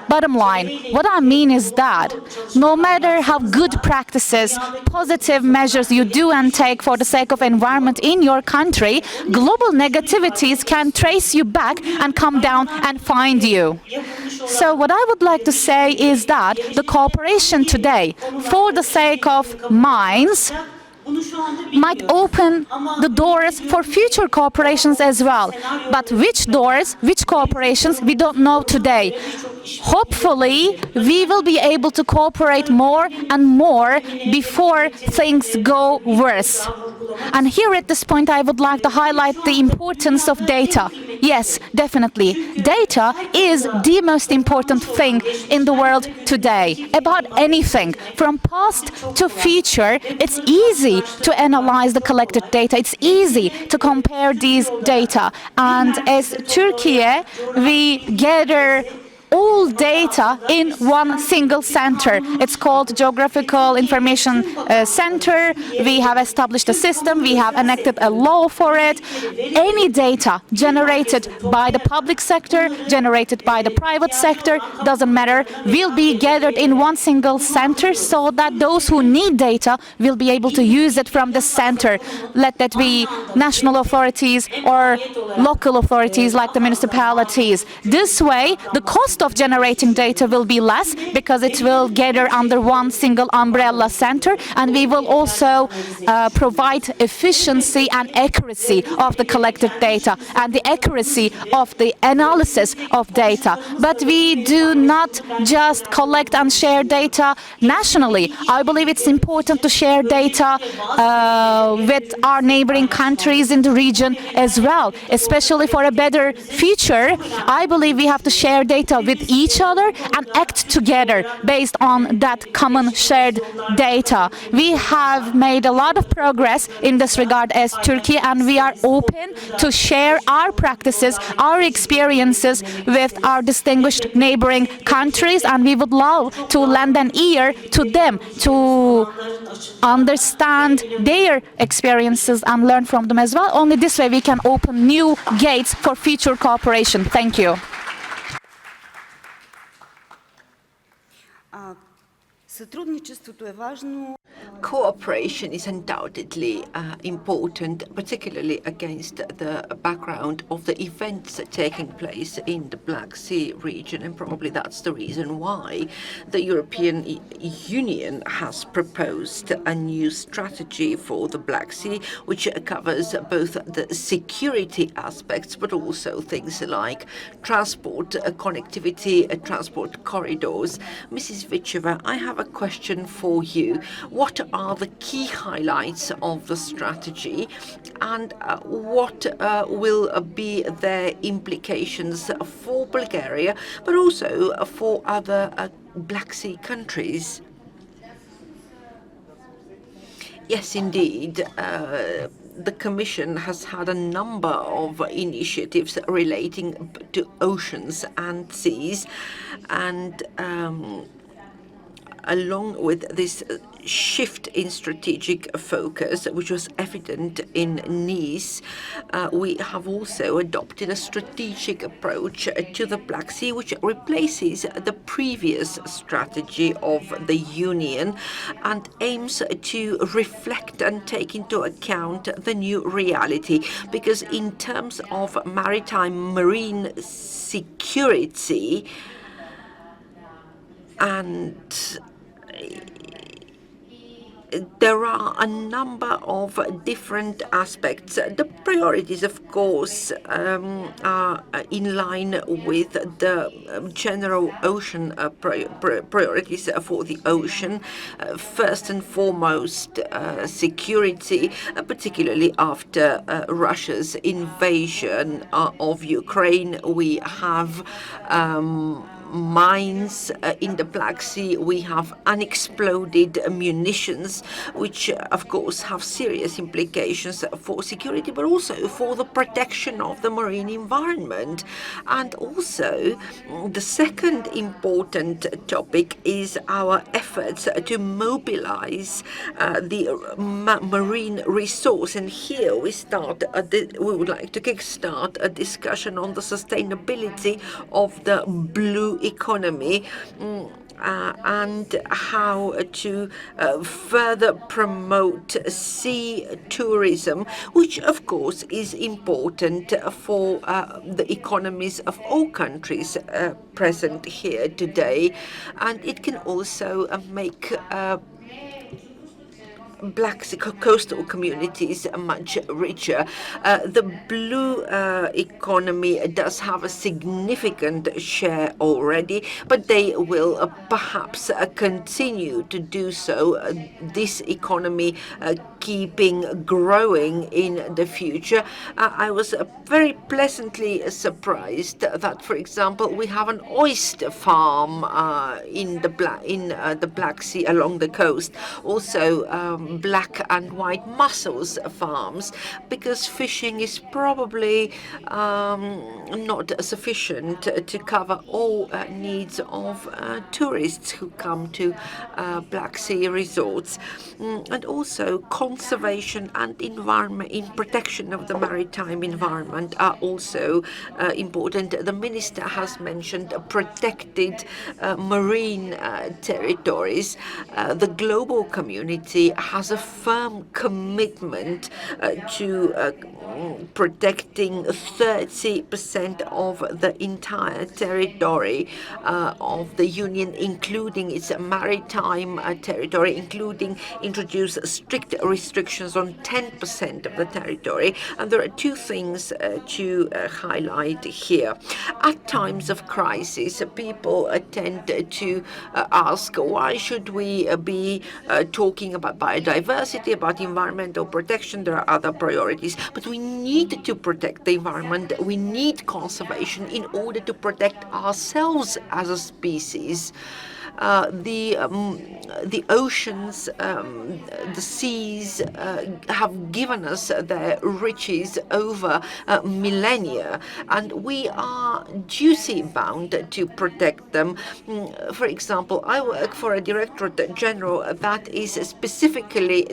bottom line, what I mean is that no matter how good practices, positive measures you do and take for the sake of environment in your country, global negativities can trace you back and come down and find you. So what I would like to say is that the cooperation today for the sake of mines might open the doors for future cooperations as well. But which doors, which cooperations, we don't know today. Hopefully, we will be able to cooperate more and more before things go worse. And here at this point, I would like to highlight the importance of data. Yes, definitely. Data is the most important thing in the world today. About anything, from past to future, it's easy to analyze the collected data. It's easy to compare these data. And as Turkey, we gather all data in one single center. It's called Geographical Information Center. We have established a system. We have enacted a law for it. Any data generated by the public sector, generated by the private sector, doesn't matter, will be gathered in one single center so that those who need data will be able to use it from the center. Let that be national authorities or local authorities like the municipalities. This way, the cost of generating data will be less because it will gather under one single umbrella center, and we will also provide efficiency and accuracy of the collected data and the accuracy of the analysis of data. But we do not just collect and share data nationally. I believe it's important to share data with our neighboring countries in the region as well, especially for a better future. I believe we have to share data with each other and act together based on that common shared data. We have made a lot of progress in this regard as Turkey, and we are open to share our practices, our experiences with our distinguished neighboring countries, and we would love to lend an ear to them to understand their experiences and learn from them as well. Only this way we can open new gates for future cooperation. Thank you. Сътрудничеството е важно. Cooperation is undoubtedly important, particularly against the background of the events taking place in the Black Sea region, and probably that's the reason why the European Union has proposed a new strategy for the Black Sea, which covers both the security aspects, but also things like transport, connectivity, transport corridors. Mrs. Vicheva, I have a question for you. What are the key highlights of the strategy, and what will be their implications for Bulgaria, but also for other Black Sea countries? Yes, indeed. The Commission has had a number of initiatives relating to oceans and seas, and along with this shift in strategic focus, which was evident in Nice, we have also adopted a strategic approach to the Black Sea, which replaces the previous strategy of the Union and aims to reflect and take into account the new reality. Because in terms of maritime marine security and there are a number of different aspects. The priorities, of course, are in line with the general ocean priorities for the ocean. First and foremost, security, particularly after Russia's invasion of Ukraine. We have mines in the Black Sea. We have unexploded munitions, which of course have serious implications for security, but also for the protection of the marine environment. And also, the second important topic is our efforts to mobilize the marine resource. And here we would like to kickstart a discussion on the sustainability of the blue economy and how to further promote sea tourism, which of course is important for the economies of all countries present here today, and it can also make Black Sea coastal communities are much richer. The blue economy does have a significant share already, but they will perhaps continue to do so. This economy keeping growing in the future. I was very pleasantly surprised that, for example, we have an oyster farm in the Black Sea along the coast. Also, black and white mussels farms, because fishing is probably not sufficient to cover all needs of tourists who come to Black Sea resorts. And also conservation and environment in protection of the maritime environment are also important. The minister has mentioned protected marine territories. The global community has a firm commitment to protecting 30% of the entire territory of the Union, including its maritime territory, including introduce strict restrictions on 10% of the territory. And there are two things to highlight here. At times of crisis, people tend to ask, why should we be talking about biodiversity, about environmental protection? There are other priorities, but we need to protect the environment. We need conservation in order to protect ourselves as a species. The oceans, the seas have given us their riches over millennia, and we are duty bound to protect them. For example, I work for a Directorate General that is specifically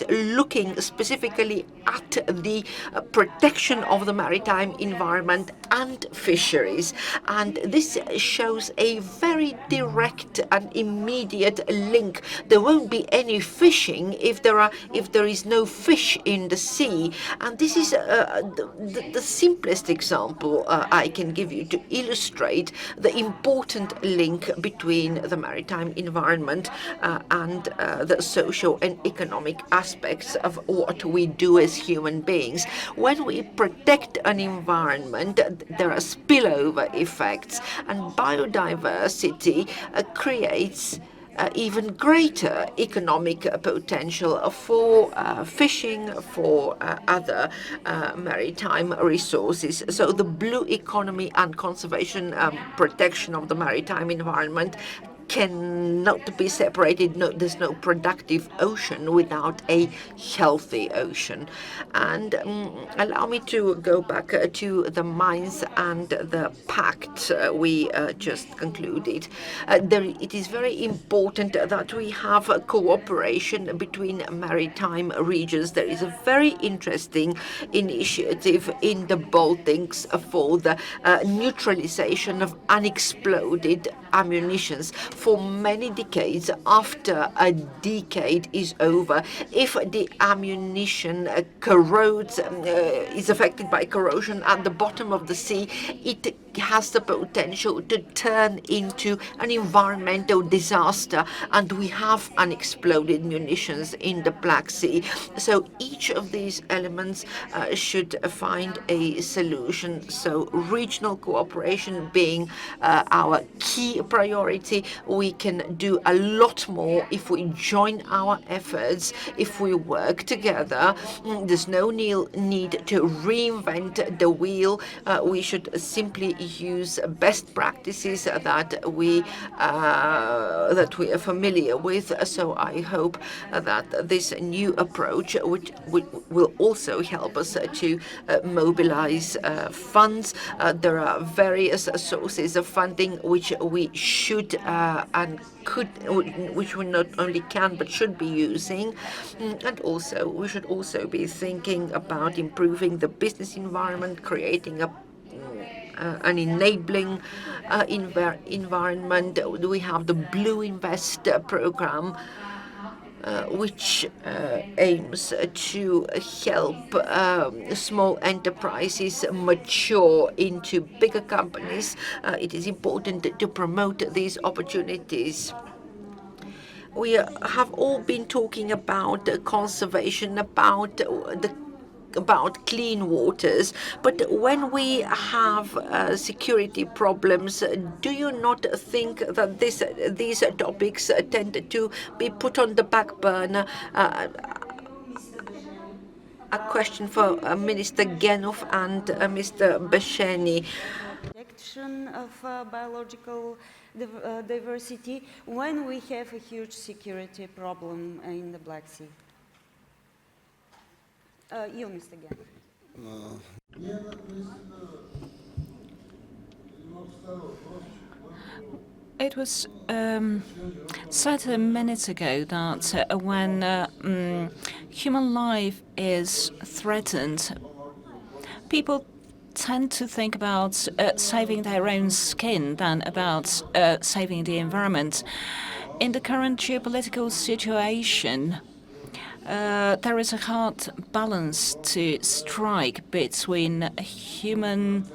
looking specifically at the protection of the maritime environment and fisheries, and this shows a very direct and immediate link. There won't be any fishing if there is no fish in the sea, and this is the simplest example I can give you to illustrate the important link between the maritime environment and the social and economic aspects of what we do as human beings. When we protect an environment, there are spillover effects, and biodiversity creates even greater economic potential for fishing, for other maritime resources. So the blue economy and conservation protection of the maritime environment cannot be separated. No, there's no productive ocean without a healthy ocean. And allow me to go back to the mines and the pact we just concluded. It is very important that we have cooperation between maritime regions. There is a very interesting initiative in the Baltics for the neutralization of unexploded ammunitions. For many decades, after a decade is over, if the ammunition corrodes, is affected by corrosion at the bottom of the sea, it has the potential to turn into an environmental disaster, and we have unexploded munitions in the Black Sea. So each of these elements should find a solution. So regional cooperation being our key priority. We can do a lot more if we join our efforts, if we work together. There's no need to reinvent the wheel. We should simply use best practices that we are familiar with. So I hope that this new approach, which will also help us to mobilize funds. There are various sources of funding which we should and could, which we not only can but should be using. And also we should also be thinking about improving the business environment, creating an enabling environment. We have the Blue Invest program, which aims to help small enterprises mature into bigger companies. It is important to promote these opportunities. We have all been talking about conservation, about clean waters, but when we have security problems, do you not think that these topics tend to be put on the back burner? A question for Minister Genov and Mr. Beszeni. protection of biological diversity when we have a huge security problem in the Black Sea? You, Mr. Gann. It was said a minute ago that when human life is threatened, people tend to think about saving their own skin than about saving the environment. In the current geopolitical situation, there is a hard balance to strike between human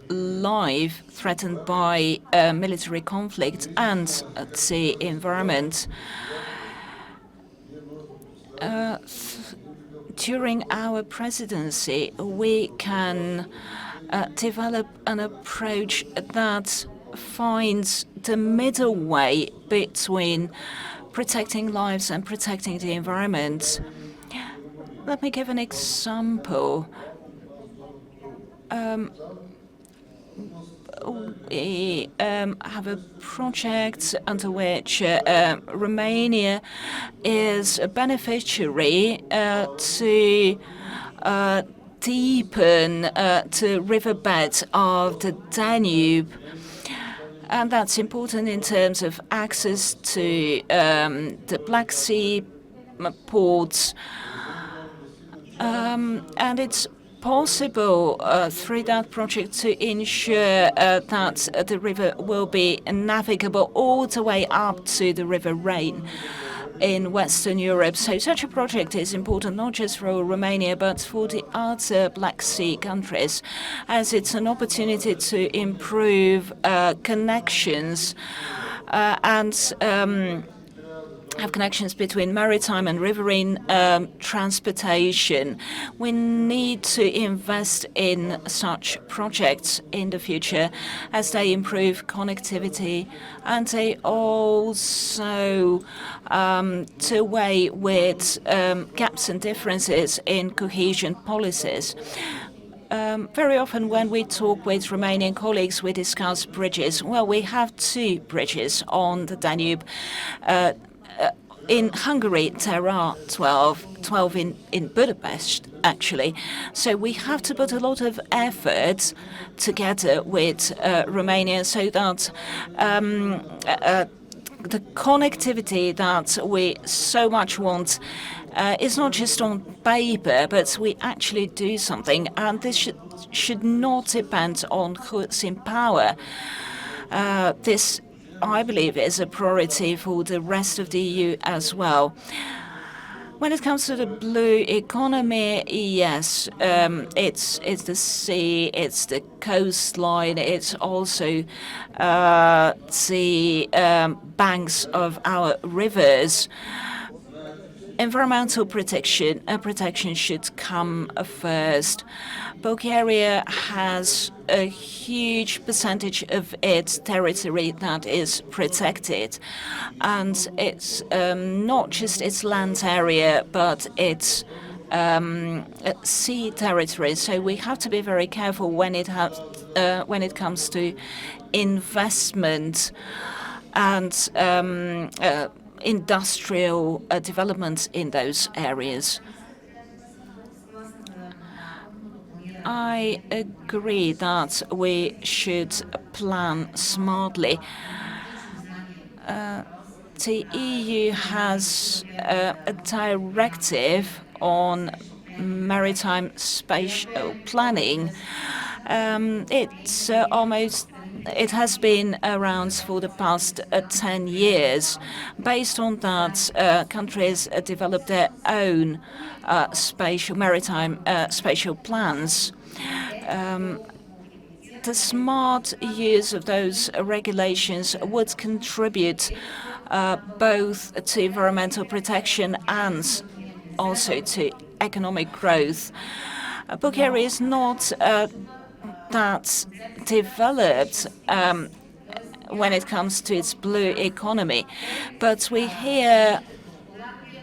life threatened by military conflict and the environment. During our presidency, we can develop an approach that finds the middle way between protecting lives and protecting the environment. Let me give an example. We have a project under which Romania is a beneficiary to deepen the riverbed of the Danube. And that's important in terms of access to the Black Sea ports. And it's possible through that project to ensure that the river will be navigable all the way up to the River Rhine in Western Europe. So such a project is important not just for Romania but for the other Black Sea countries, as it's an opportunity to improve connections and have connections between maritime and riverine transportation. We need to invest in such projects in the future as they improve connectivity and they also do away with gaps and differences in cohesion policies. Very often when we talk with Romanian colleagues, we discuss bridges. Well, we have 2 bridges on the Danube. In Hungary, there are 12 in Budapest, actually. So we have to put a lot of effort together with Romania so that the connectivity that we so much want is not just on paper, but we actually do something. And this should not depend on who's in power. This, I believe, is a priority for the rest of the EU as well. When it comes to the blue economy, yes, it's the sea, it's the coastline, it's also the banks of our rivers. Environmental protection should come first. Bulgaria has a huge percentage of its territory that is protected, and it's not just its land area, but its sea territory. So we have to be very careful when it comes to investment and industrial development in those areas. I agree that we should plan smartly. The EU has a directive on maritime spatial planning. It has been around for the past 10 years. Based on that, countries develop their own maritime spatial plans. The smart use of those regulations would contribute both to environmental protection and also to economic growth. Bulgaria is not that developed when it comes to its blue economy, but we hear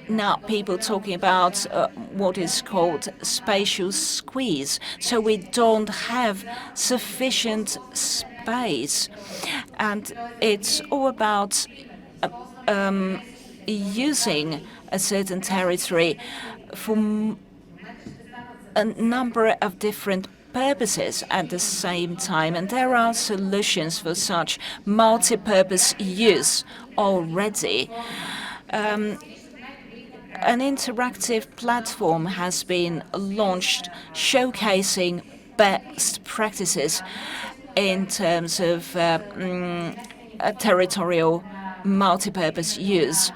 now people talking about what is called spatial squeeze. So we don't have sufficient base. And it's all about using a certain territory for a number of different purposes at the same time, and there are solutions for such multi-purpose use already. An interactive platform has been launched showcasing best practices in terms of territorial multi-purpose use,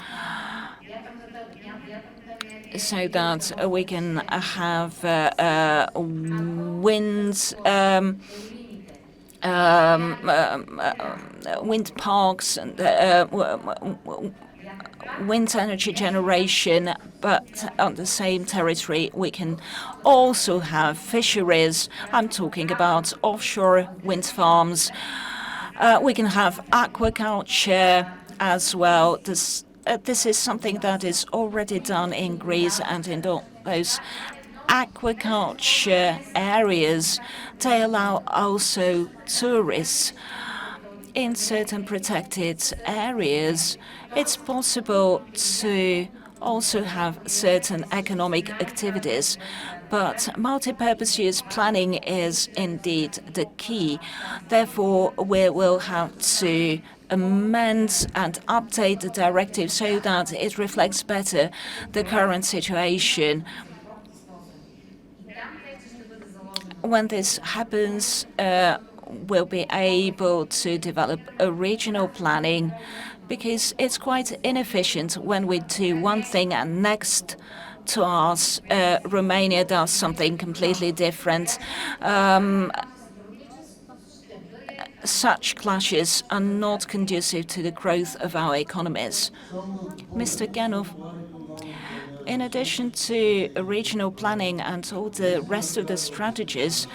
so that we can have wind parks and wind energy generation, but on the same territory we can also have fisheries. I'm talking about offshore wind farms. We can have aquaculture as well. This is something that is already done in Greece, and in those aquaculture areas, they allow also tourists. In certain protected areas, it's possible to also have certain economic activities, but multi-purpose use planning is indeed the key. Therefore, we will have to amend and update the directive so that it reflects better the current situation. When this happens, we'll be able to develop a regional planning, because it's quite inefficient when we do one thing and next to us, Romania does something completely different. Such clashes are not conducive to the growth of our economies. Mr. Ganov, in addition to regional planning and all the rest of the strategies,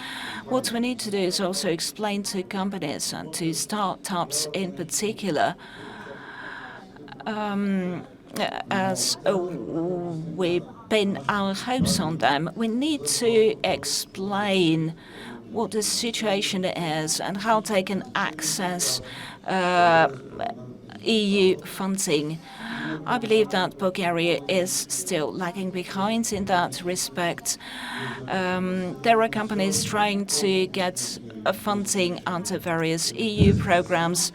what we need to do is also explain to companies and to startups in particular, as we pin our hopes on them, we need to explain what the situation is and how they can access EU funding. I believe that Bulgaria is still lagging behind in that respect. There are companies trying to get funding under various EU programs,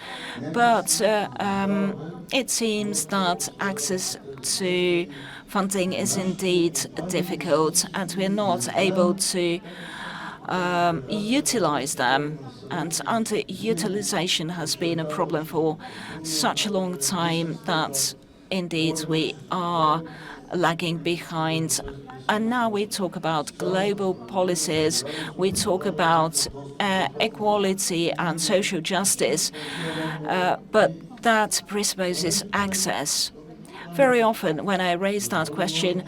but it seems that access to funding is indeed difficult, and we're not able to utilize them. And underutilization has been a problem for such a long time that indeed we are lagging behind. And now we talk about global policies, we talk about equality and social justice, but that presupposes access. Very often, when I raise that question,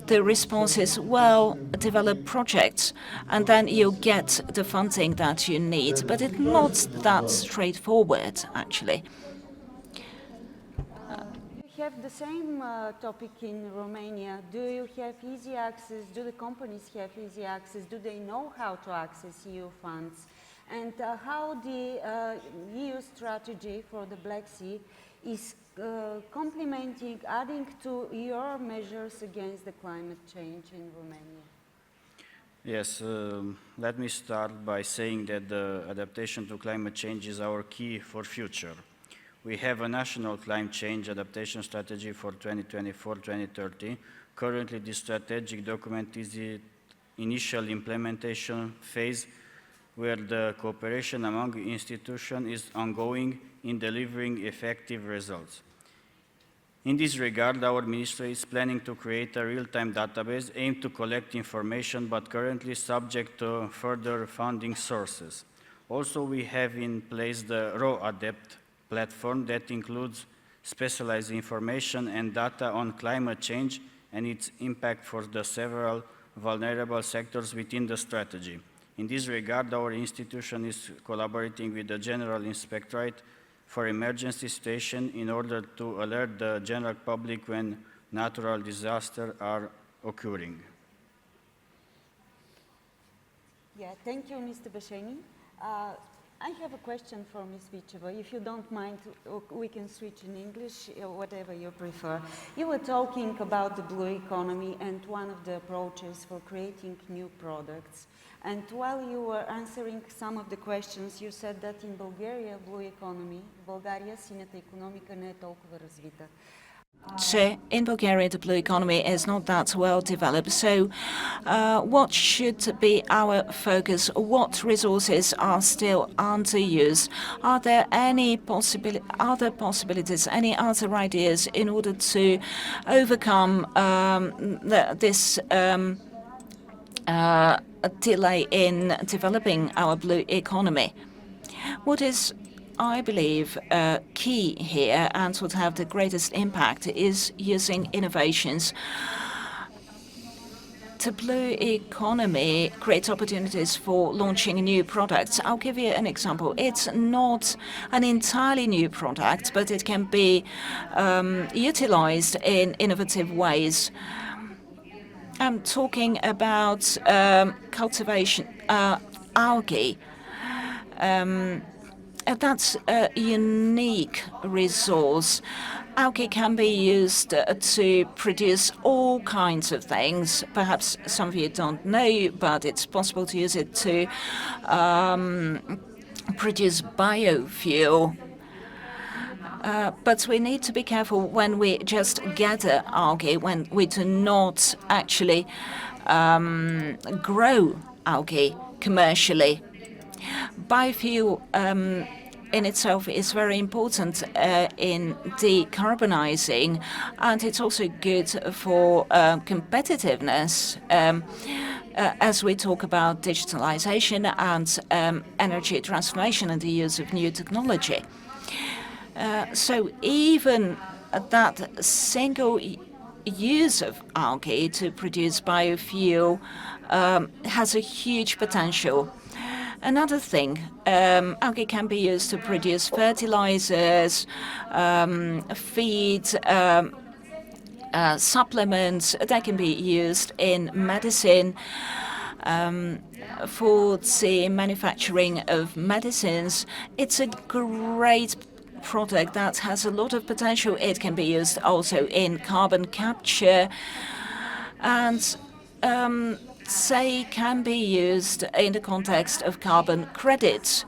the response is, well, develop projects, and then you'll get the funding that you need. But it's not that straightforward, actually. You have the same topic in Romania. Do you have easy access? Do the companies have easy access? Do they know how to access EU funds? And how the EU strategy for the Black Sea is complementing, adding to your measures against the climate change in Romania? Yes, let me start by saying that the adaptation to climate change is our key for future. We have a national climate change adaptation strategy for 2024-2030. Currently, this strategic document is in initial implementation phase, where the cooperation among institutions is ongoing in delivering effective results. In this regard, our ministry is planning to create a real-time database aimed to collect information, but currently subject to further funding sources. Also, we have in place the RAW-ADAPT platform that includes specialized information and data on climate change and its impact for the several vulnerable sectors within the strategy. In this regard, our institution is collaborating with the General Inspectorate for Emergency Situation in order to alert the general public when natural disasters are occurring. Yeah, thank you, Mr. Basheni. I have a question for Ms. Vicheva. If you don't mind, we can switch in English, whatever you prefer. You were talking about the blue economy and one of the approaches for creating new products. And while you were answering some of the questions, you said that in Bulgaria, blue economy, Bulgaria, синята икономика не е толкова развита. So in Bulgaria, the blue economy is not that well developed. So what should be our focus? What resources are still underused? Are there any other possibilities, any other ideas in order to overcome this delay in developing our blue economy? What is, I believe, key here and would have the greatest impact is using innovations. The blue economy creates opportunities for launching new products. I'll give you an example. It's not an entirely new product, but it can be utilized in innovative ways. I'm talking about cultivation algae. That's a unique resource. Algae can be used to produce all kinds of things. Perhaps some of you don't know, but it's possible to use it to produce biofuel. But we need to be careful when we just gather algae, when we do not actually grow algae commercially. Biofuel in itself is very important in decarbonizing, and it's also good for competitiveness as we talk about digitalization and energy transformation and the use of new technology. So even that single use of algae to produce biofuel has a huge potential. Another thing, algae can be used to produce fertilizers, feeds, supplements. They can be used in medicine, for the manufacturing of medicines. It's a great product that has a lot of potential. It can be used also in carbon capture, and say can be used in the context of carbon credits.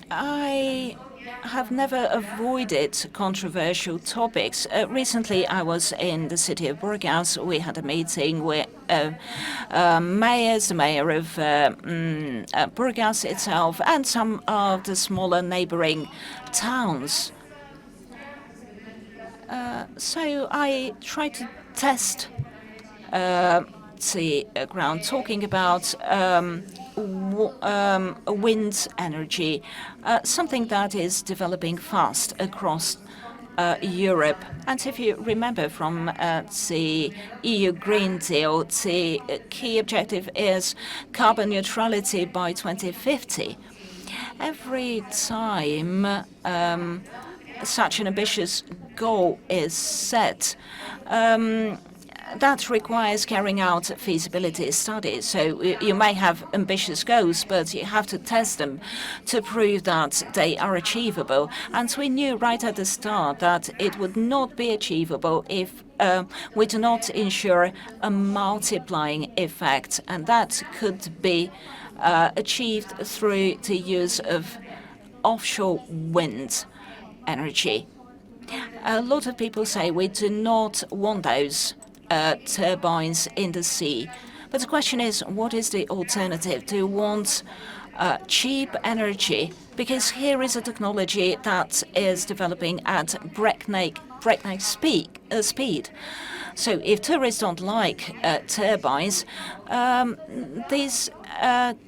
I have never avoided controversial topics. Recently, I was in the city of Burgas. We had a meeting with mayors, the mayor of Burgas itself, and some of the smaller neighboring towns. So I tried to test the ground, talking about wind energy, something that is developing fast across Europe. And if you remember from the EU Green Deal, the key objective is carbon neutrality by 2050. Every time such an ambitious goal is set, that requires carrying out feasibility studies. So you may have ambitious goals, but you have to test them to prove that they are achievable. And we knew right at the start that it would not be achievable if we do not ensure a multiplying effect. And that could be achieved through the use of offshore wind energy. A lot of people say we do not want those turbines in the sea. But the question is, what is the alternative? Do you want cheap energy? Because here is a technology that is developing at breakneck speed. So if tourists don't like turbines, these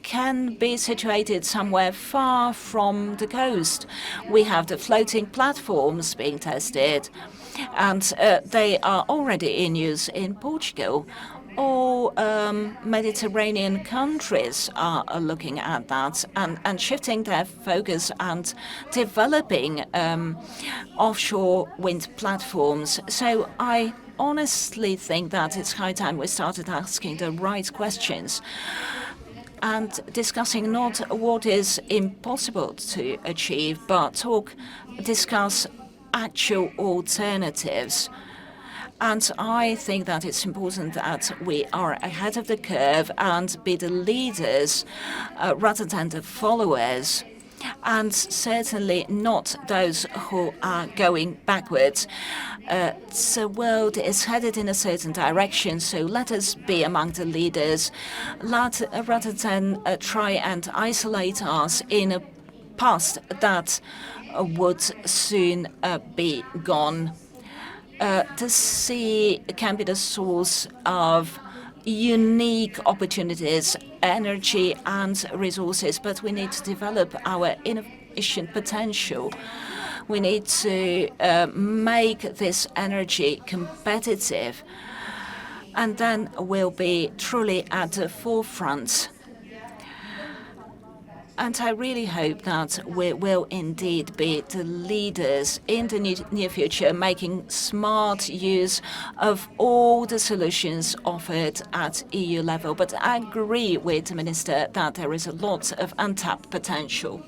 can be situated somewhere far from the coast. We have the floating platforms being tested, and they are already in use in Portugal. All Mediterranean countries are looking at that and shifting their focus and developing offshore wind platforms. So I honestly think that it's high time we started asking the right questions. and discussing not what is impossible to achieve, but discuss actual alternatives. And I think that it's important that we are ahead of the curve and be the leaders rather than the followers, and certainly not those who are going backwards. The world is headed in a certain direction, so let us be among the leaders, rather than try and isolate us in a past that would soon be gone. The sea can be the source of unique opportunities, energy and resources, but we need to develop our innovation potential. We need to make this energy competitive, and then we'll be truly at the forefront. And I really hope that we will indeed be the leaders in the near future, making smart use of all the solutions offered at EU level. But I agree with the Minister that there is a lot of untapped potential.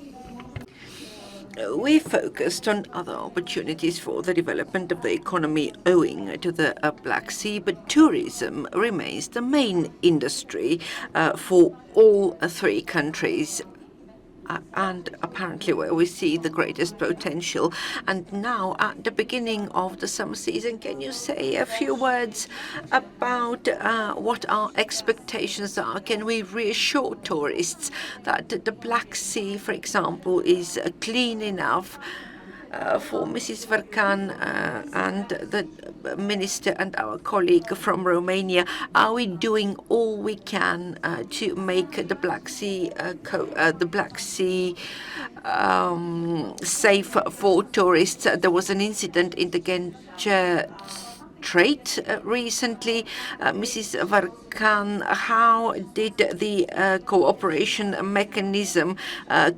We focused on other opportunities for the development of the economy owing to the Black Sea, but tourism remains the main industry for all three countries. And apparently where we see the greatest potential. And now, at the beginning of the summer season, can you say a few words about what our expectations are? Can we reassure tourists that the Black Sea, for example, is clean enough? For Mrs. Verkan and the Minister and our colleague from Romania, are we doing all we can to make the Black Sea safe for tourists? There was an incident in the Gence Strait recently. Mrs. Verkan, how did the cooperation mechanism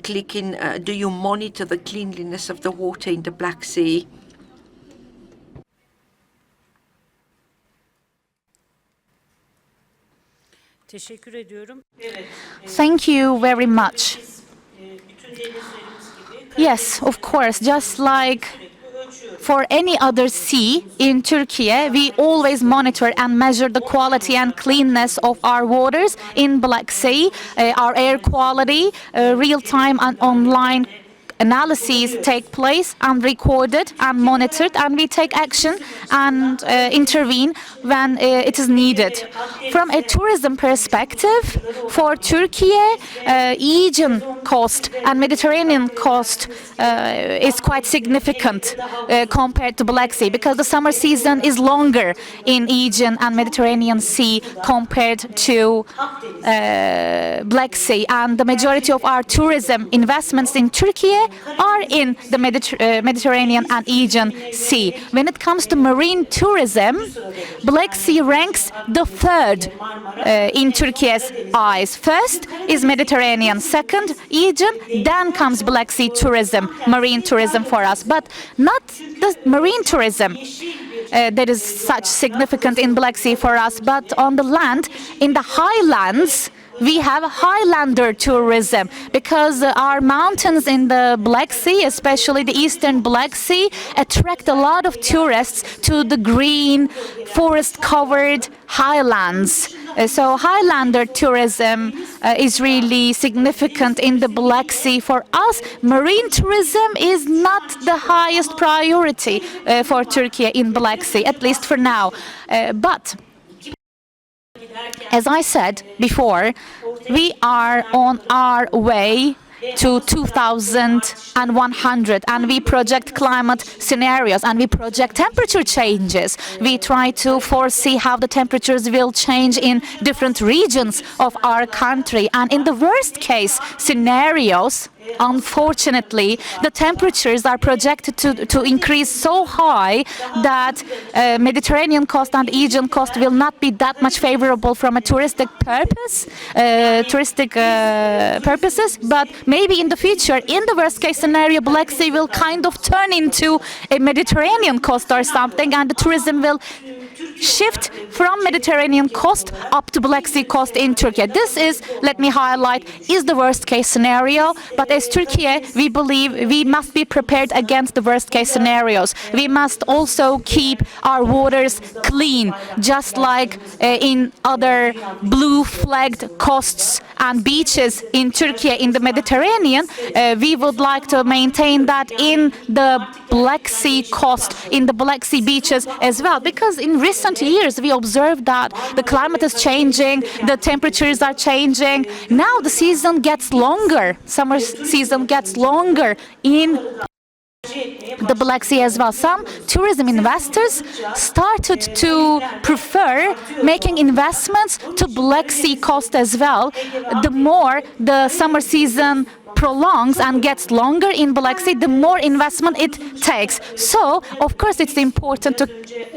click in? Do you monitor the cleanliness of the water in the Black Sea? Teşekkür ediyorum. Evet. Thank you very much. Bütün denizlerimiz gibi Yes, of course, just like for any other sea in Turkey, we always monitor and measure the quality and cleanness of our waters in Black Sea, our air quality, real-time and online analyses take place and recorded and monitored, and we take action and intervene when it is needed. From a tourism perspective, for Turkey, Aegean coast and Mediterranean coast is quite significant compared to Black Sea, because the summer season is longer in Aegean and Mediterranean Sea compared to Black Sea, and the majority of our tourism investments in Turkey are in the Mediterranean and Aegean Sea. When it comes to marine tourism, Black Sea ranks the third in Turkey's eyes. First is Mediterranean, second Aegean, then comes Black Sea tourism, marine tourism for us, but not the marine tourism that is such significant in Black Sea for us, but on the land, in the highlands, we have Highlander tourism, because our mountains in the Black Sea, especially the eastern Black Sea, attract a lot of tourists to the green, forest-covered highlands. So Highlander tourism is really significant in the Black Sea. For us, marine tourism is not the highest priority for Turkey in Black Sea, at least for now. But as I said before, we are on our way to 2100, and we project climate scenarios and we project temperature changes. We try to foresee how the temperatures will change in different regions of our country, and in the worst case scenarios, unfortunately, the temperatures are projected to increase so high that Mediterranean coast and Aegean coast will not be that much favorable from a touristic purposes. But maybe in the future, in the worst case scenario, Black Sea will kind of turn into a Mediterranean coast or something, and the tourism will shift from Mediterranean coast up to Black Sea coast in Turkey. This is, let me highlight, is the worst case scenario, but as Turkey, we believe we must be prepared against the worst case scenarios. We must also keep our waters clean, just like in other blue flagged coasts and beaches in Turkey in the Mediterranean. We would like to maintain that in the Black Sea coast, in the Black Sea beaches as well, because in recent years we observed that the climate is changing, the temperatures are changing. Now the season gets longer, summer season gets longer in the Black Sea as well. Some tourism investors started to prefer making investments to Black Sea coast as well. The more the summer season prolongs and gets longer in Black Sea, the more investment it takes. So, of course, it's important to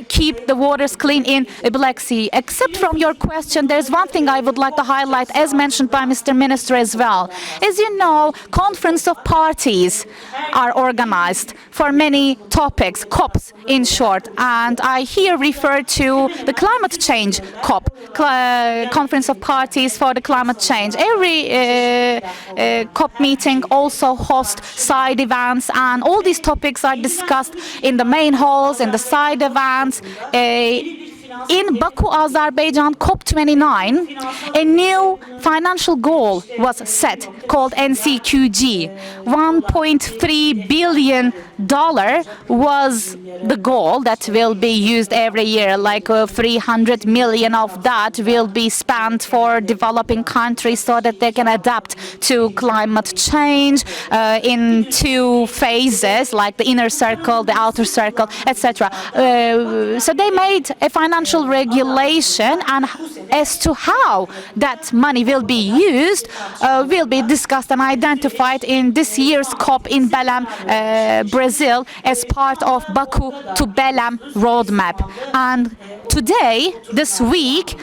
keep the waters clean in Black Sea. Except from your question, there's one thing I would like to highlight, as mentioned by Mr. Minister as well. As you know, conference of parties are organized for many topics, COPs in short, and I here refer to the climate change COP, Conference of Parties for the Climate Change. Every COP meeting also hosts side events, and all these topics are discussed in the main halls, in the side events. In Baku, Azerbaijan, COP29, a new financial goal was set called NCQG. $1.3 billion was the goal that will be used every year, like 300 million of that will be spent for developing countries so that they can adapt to climate change in two phases, like the inner circle, the outer circle, etc. So they made a financial regulation, and as to how that money will be used will be discussed and identified in this year's COP in Belém, Brazil, as part of Baku to Belém roadmap. And today, this week,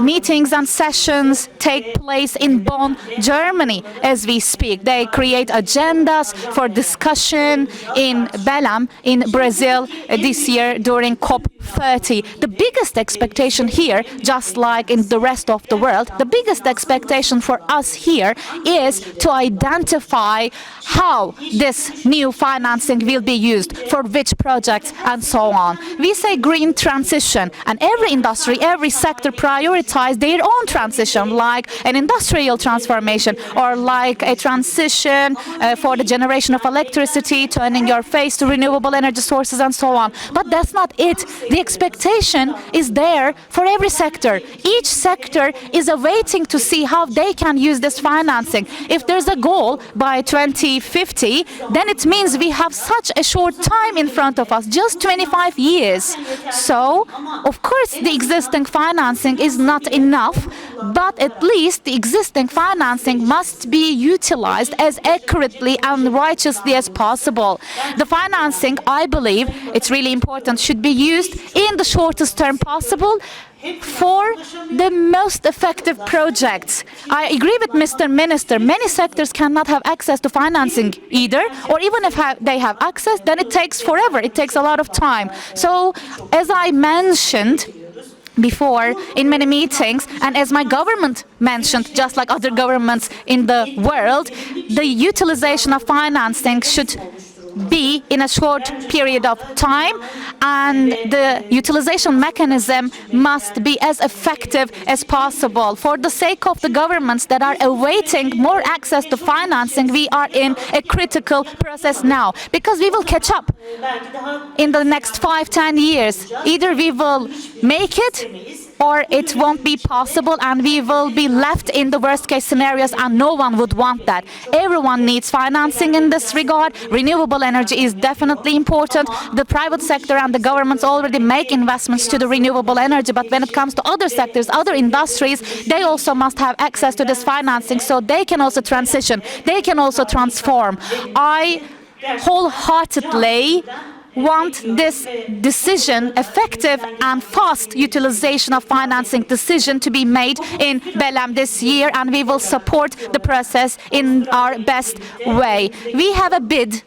meetings and sessions take place in Bonn, Germany, as we speak. They create agendas for discussion in Belém, in Brazil, this year during COP30. The biggest expectation here, just like in the rest of the world, the biggest expectation for us here is to identify how this new financing will be used, for which projects, and so on. We say green transition, and every industry, every sector prioritize their own transition, like an industrial transformation, or like a transition for the generation of electricity, turning your face to renewable energy sources, and so on. But that's not it. The expectation is there for every sector. Each sector is awaiting to see how they can use this financing. If there's a goal by 2050, then it means we have such a short time in front of us, just 25 years. So, of course, the existing financing is not enough, but at least the existing financing must be utilized as accurately and righteously as possible. The financing, I believe, it's really important, should be used in the shortest term possible for the most effective projects. I agree with Mr. Minister. Many sectors cannot have access to financing either, or even if they have access, then it takes forever. It takes a lot of time. So, as I mentioned before in many meetings, and as my government mentioned, just like other governments in the world, the utilization of financing should be in a short period of time, and the utilization mechanism must be as effective as possible. For the sake of the governments that are awaiting more access to financing, we are in a critical process now, because we will catch up in the next 5-10 years. Either we will make it or it won't be possible, and we will be left in the worst case scenarios, and no one would want that. Everyone needs financing in this regard. Renewable energy is definitely important. The private sector and the governments already make investments to the renewable energy, but when it comes to other sectors, other industries, they also must have access to this financing so they can also transition, they can also transform. I wholeheartedly want this decision, effective and fast utilization of financing decision, to be made in Belém this year, and we will support the process in our best way. We have a bid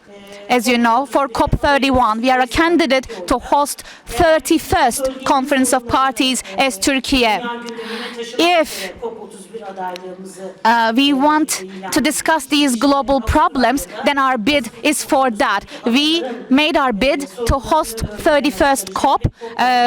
as you know, for COP31. We are a candidate to host 31st Conference of Parties as Turkey. Dünya gündemine taşımak If üzere COP31 adaylığımızı we want to discuss these global problems, then our bid is for that. We made our bid to host 31st COP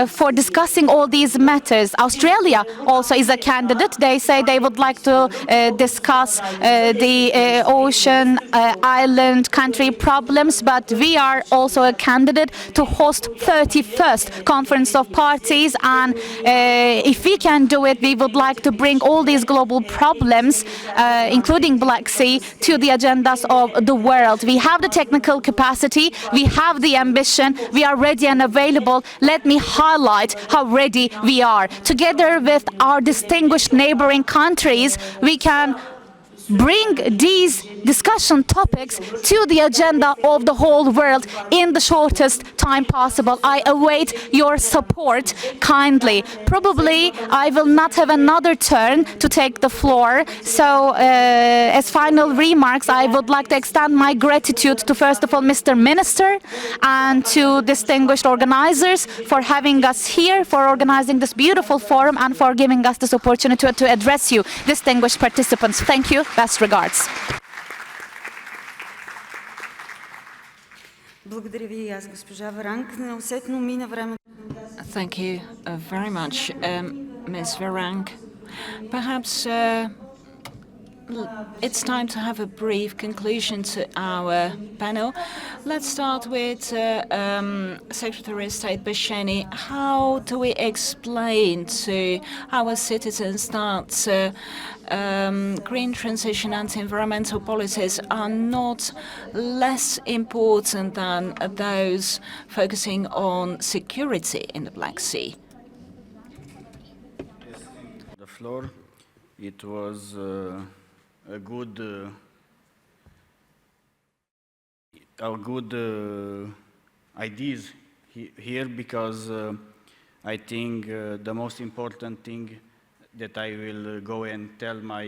for discussing all these matters. Australia also is a candidate. They say they would like to discuss the ocean, island, country problems, but we are also a candidate to host 31st Conference of Parties, and if we can do it, we would like to bring all these global problems, including Black Sea, to the agendas of the world. We have the technical capacity, we have the ambition, we are ready and available. Let me highlight how ready we are. Together with our distinguished neighboring countries, we can bring these discussion topics to the agenda of the whole world in the shortest time possible. I await your support kindly. Probably I will not have another turn to take the floor. So as final remarks, I would like to extend my gratitude to, first of all, Mr. Minister and to distinguished organizers for having us here, for organizing this beautiful forum, and for giving us this opportunity to address you, distinguished participants. Thank you. Best regards. Благодаря ви и аз, госпожа Варанг. Неусетно мина времето. Thank you very much, Ms. Varang. Perhaps it's time to have a brief conclusion to our panel. Let's start with Secretary of State Bashani. How do we explain to our citizens that green transition and environmental policies are not less important than those focusing on security in the Black Sea? The floor, it was a good ideas here, because I think the most important thing that I will go and tell my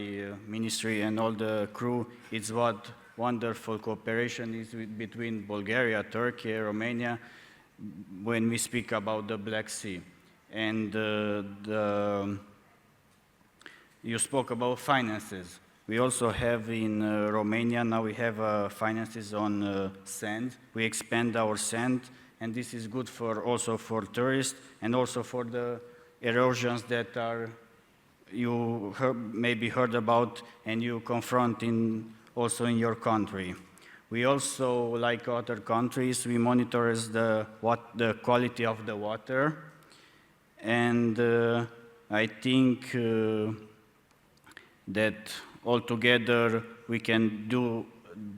ministry and all the crew is what wonderful cooperation is between Bulgaria, Turkey, Romania when we speak about the Black Sea. And you spoke about finances. We also have in Romania, now we have finances on sand. We expand our sand, and this is good for also for tourists and also for the erosions that are you maybe heard about and you confront also in your country. We also, like other countries, we monitor the quality of the water, and I think that altogether we can do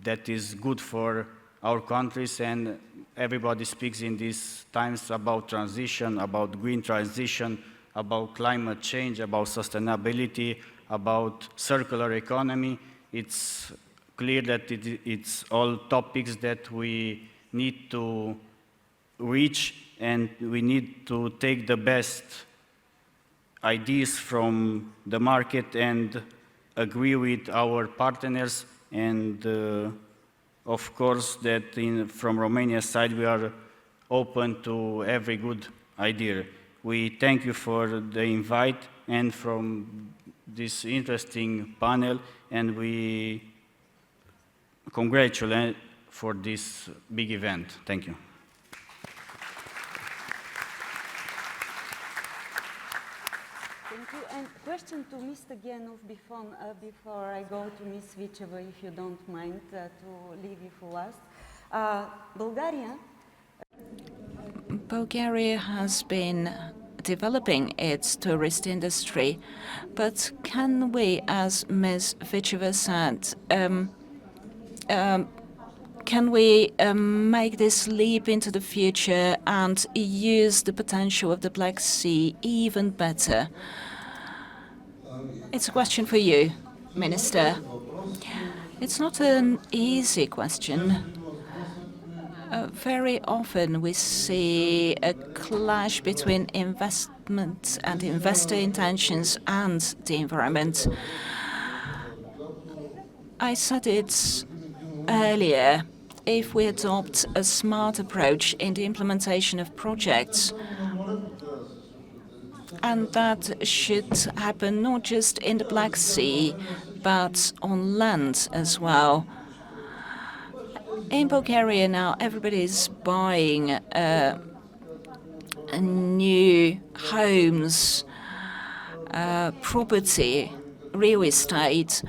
that is good for our countries, and everybody speaks in these times about transition, about green transition, about climate change, about sustainability, about circular economy. It's clear that it's all topics that we need to reach, and we need to take the best ideas from the market and agree with our partners. And of course that from Romania's side we are open to every good idea. We thank you for the invite and from this interesting panel, and we congratulate for this big event. Thank you. Thank you. And question to Mr. Genov before I go to Ms. Vicheva, if you don't mind, to leave you for last. Bulgaria has been developing its tourist industry, but can we, as Ms. Vicheva said, can we make this leap into the future and use the potential of the Black Sea even better? It's a question for you, Minister. It's not an easy question. Very often we see a clash between investment and investor intentions and the environment. I said it earlier. if we adopt a smart approach in the implementation of projects. And that should happen not just in the Black Sea, but on land as well. In Bulgaria now, everybody's buying new homes, property, real estate.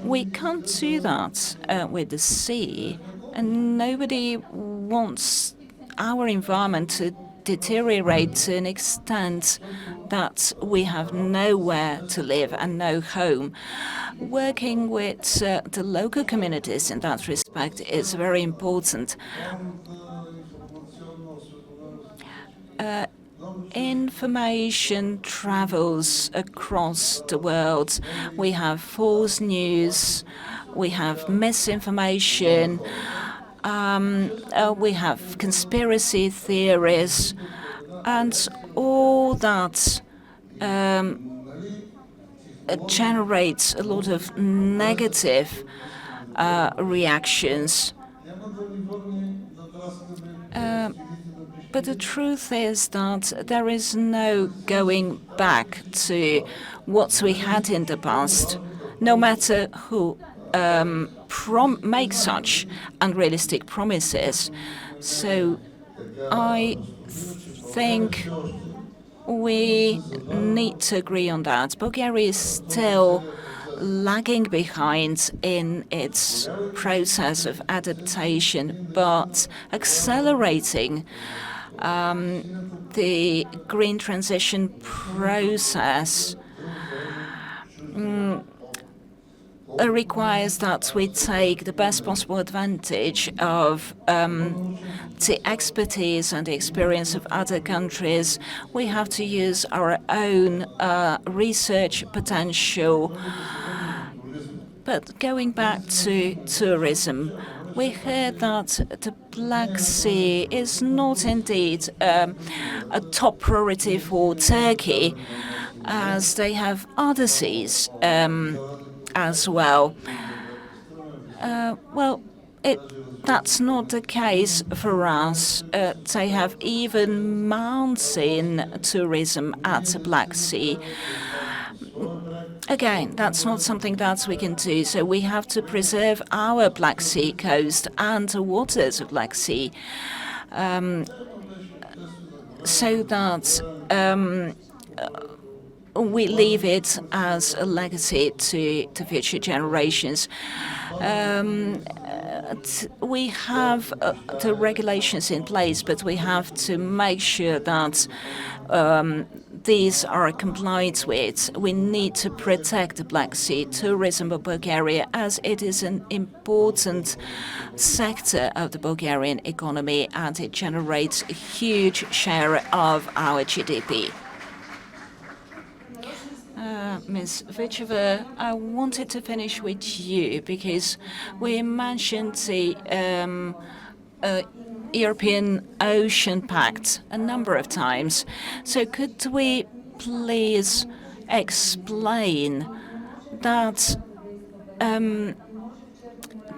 We can't do that with the sea, and nobody wants our environment to deteriorate to an extent that we have nowhere to live and no home. Working with the local communities in that respect is very important. Information travels across the world. We have false news, we have misinformation, we have conspiracy theories, and all that generates a lot of negative reactions. But the truth is that there is no going back to what we had in the past, no matter who makes such unrealistic promises. So I think we need to agree on that. Bulgaria is still lagging behind in its process of adaptation, but accelerating the green transition process requires that we take the best possible advantage of the expertise and the experience of other countries. We have to use our own research potential. But going back to tourism, we heard that the Black Sea is not indeed a top priority for Turkey, as they have other seas as well. That's not the case for us. They have even mountain tourism at the Black Sea. Again, that's not something that we can do, so we have to preserve our Black Sea coast and the waters of Black Sea so that we leave it as a legacy to future generations. We have the regulations in place, but we have to make sure that these are complied with. We need to protect the Black Sea tourism of Bulgaria, as it is an important sector of the Bulgarian economy and it generates a huge share of our GDP. Ms. Vicheva, I wanted to finish with you because we mentioned the European Ocean Pact a number of times. So could we please explain that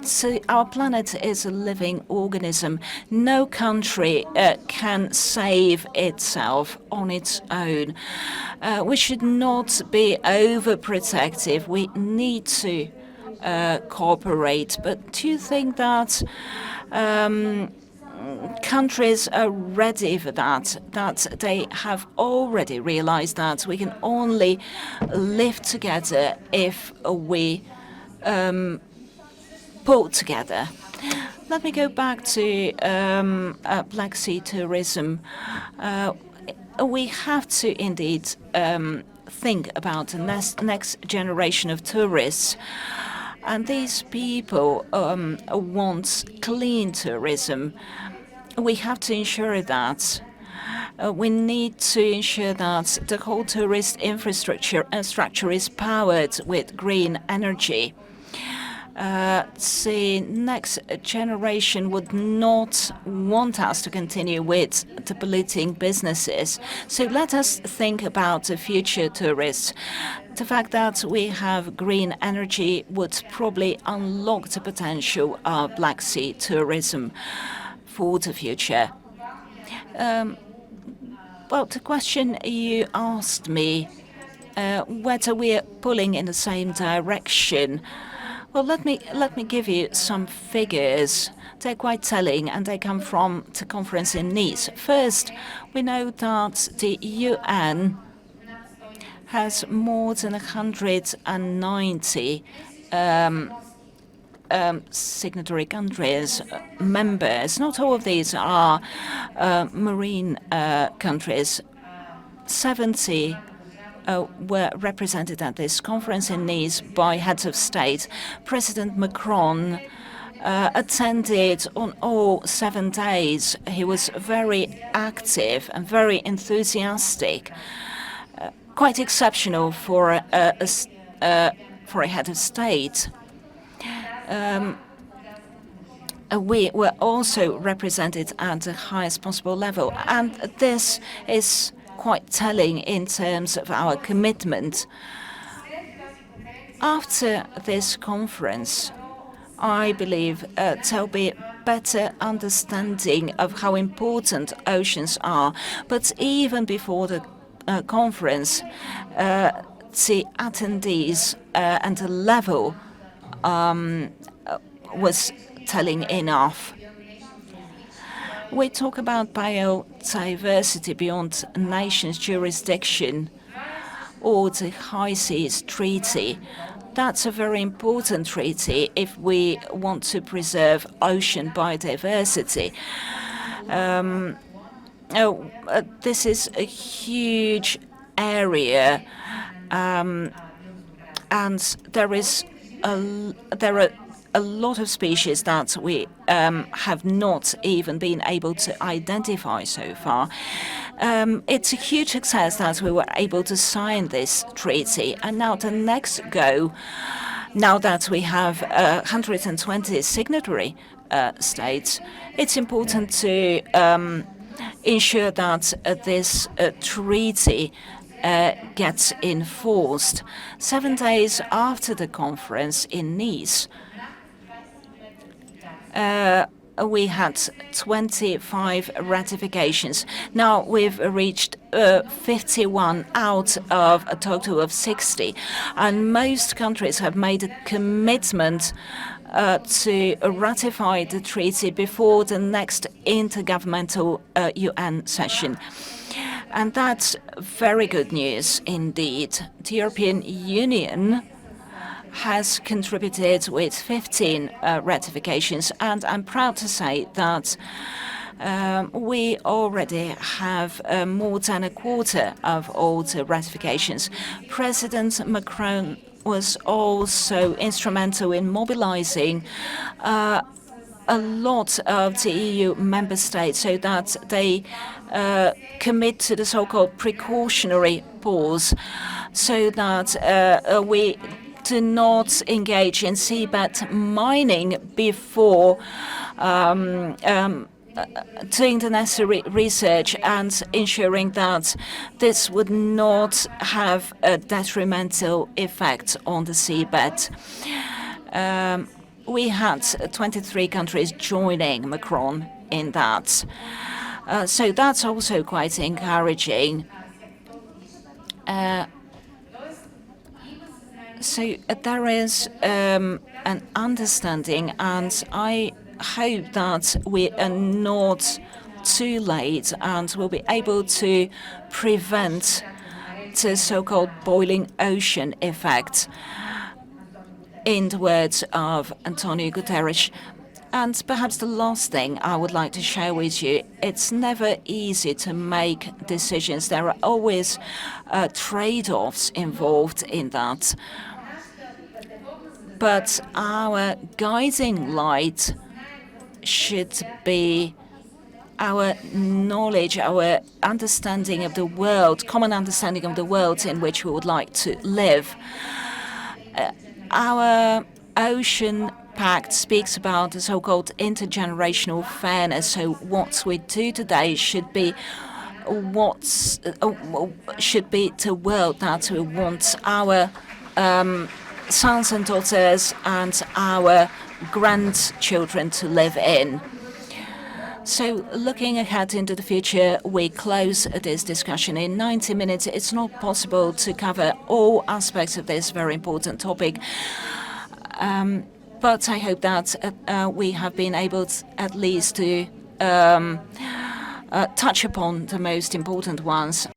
so our planet is a living organism. No country can save itself on its own. We should not be overprotective. We need to cooperate. But do you think that countries are ready for that, that they have already realized that we can only live together if we pull together? Let me go back to Black Sea tourism. We have to indeed think about the next generation of tourists. And these people want clean tourism. We have to ensure that. We need to ensure that the whole tourist infrastructure is powered with green energy. the next generation would not want us to continue with depleting businesses. So let us think about the future tourists. The fact that we have green energy would probably unlock the potential of Black Sea tourism for the future. Well, the question you asked me, whether we are pulling in the same direction. Well, let me give you some figures. They're quite telling, and they come from the conference in Nice. First, we know that the UN has more than 190 signatory countries, members. Not all of these are marine countries. 70 were represented at this conference in Nice by heads of state. President Macron attended on all 7 days. He was very active and very enthusiastic, quite exceptional for a head of state. We were also represented at the highest possible level, and this is quite telling in terms of our commitment. After this conference, I believe there'll be better understanding of how important oceans are. But even before the conference, the attendees and the level was telling enough. We talk about biodiversity beyond a nation's jurisdiction or the High Seas Treaty. That's a very important treaty if we want to preserve ocean biodiversity. This is a huge area, and there are a lot of species that we have not even been able to identify so far. It's a huge success that we were able to sign this treaty. And now the next go, now that we have 120 signatory states, it's important to ensure that this treaty gets enforced. 7 days after the conference in Nice, we had 25 ratifications. Now we've reached 51 out of a total of 60, and most countries have made a commitment to ratify the treaty before the next intergovernmental UN session. And that's very good news indeed. The European Union has contributed with 15 ratifications, and I'm proud to say that we already have more than a quarter of all the ratifications. President Macron was also instrumental in mobilizing a lot of the EU member states so that they commit to the so-called precautionary pause, so that we do not engage in seabed mining before doing the necessary research and ensuring that this would not have a detrimental effect on the seabed. We had 23 countries joining Macron in that. So that's also quite encouraging. So there is an understanding, and I hope that we are not too late and will be able to prevent the so-called boiling ocean effect, in the words of Antonio Guterres. And perhaps the last thing I would like to share with you, it's never easy to make decisions. There are always trade-offs involved in that. But our guiding light should be our knowledge, our understanding of the world, common understanding of the world in which we would like to live. Our Ocean Pact speaks about the so-called intergenerational fairness. So what we do today should be the world that we want our sons and daughters and our grandchildren to live in. So looking ahead into the future, we close this discussion in 90 minutes. It's not possible to cover all aspects of this very important topic. But I hope that we have been able at least to touch upon the most important ones.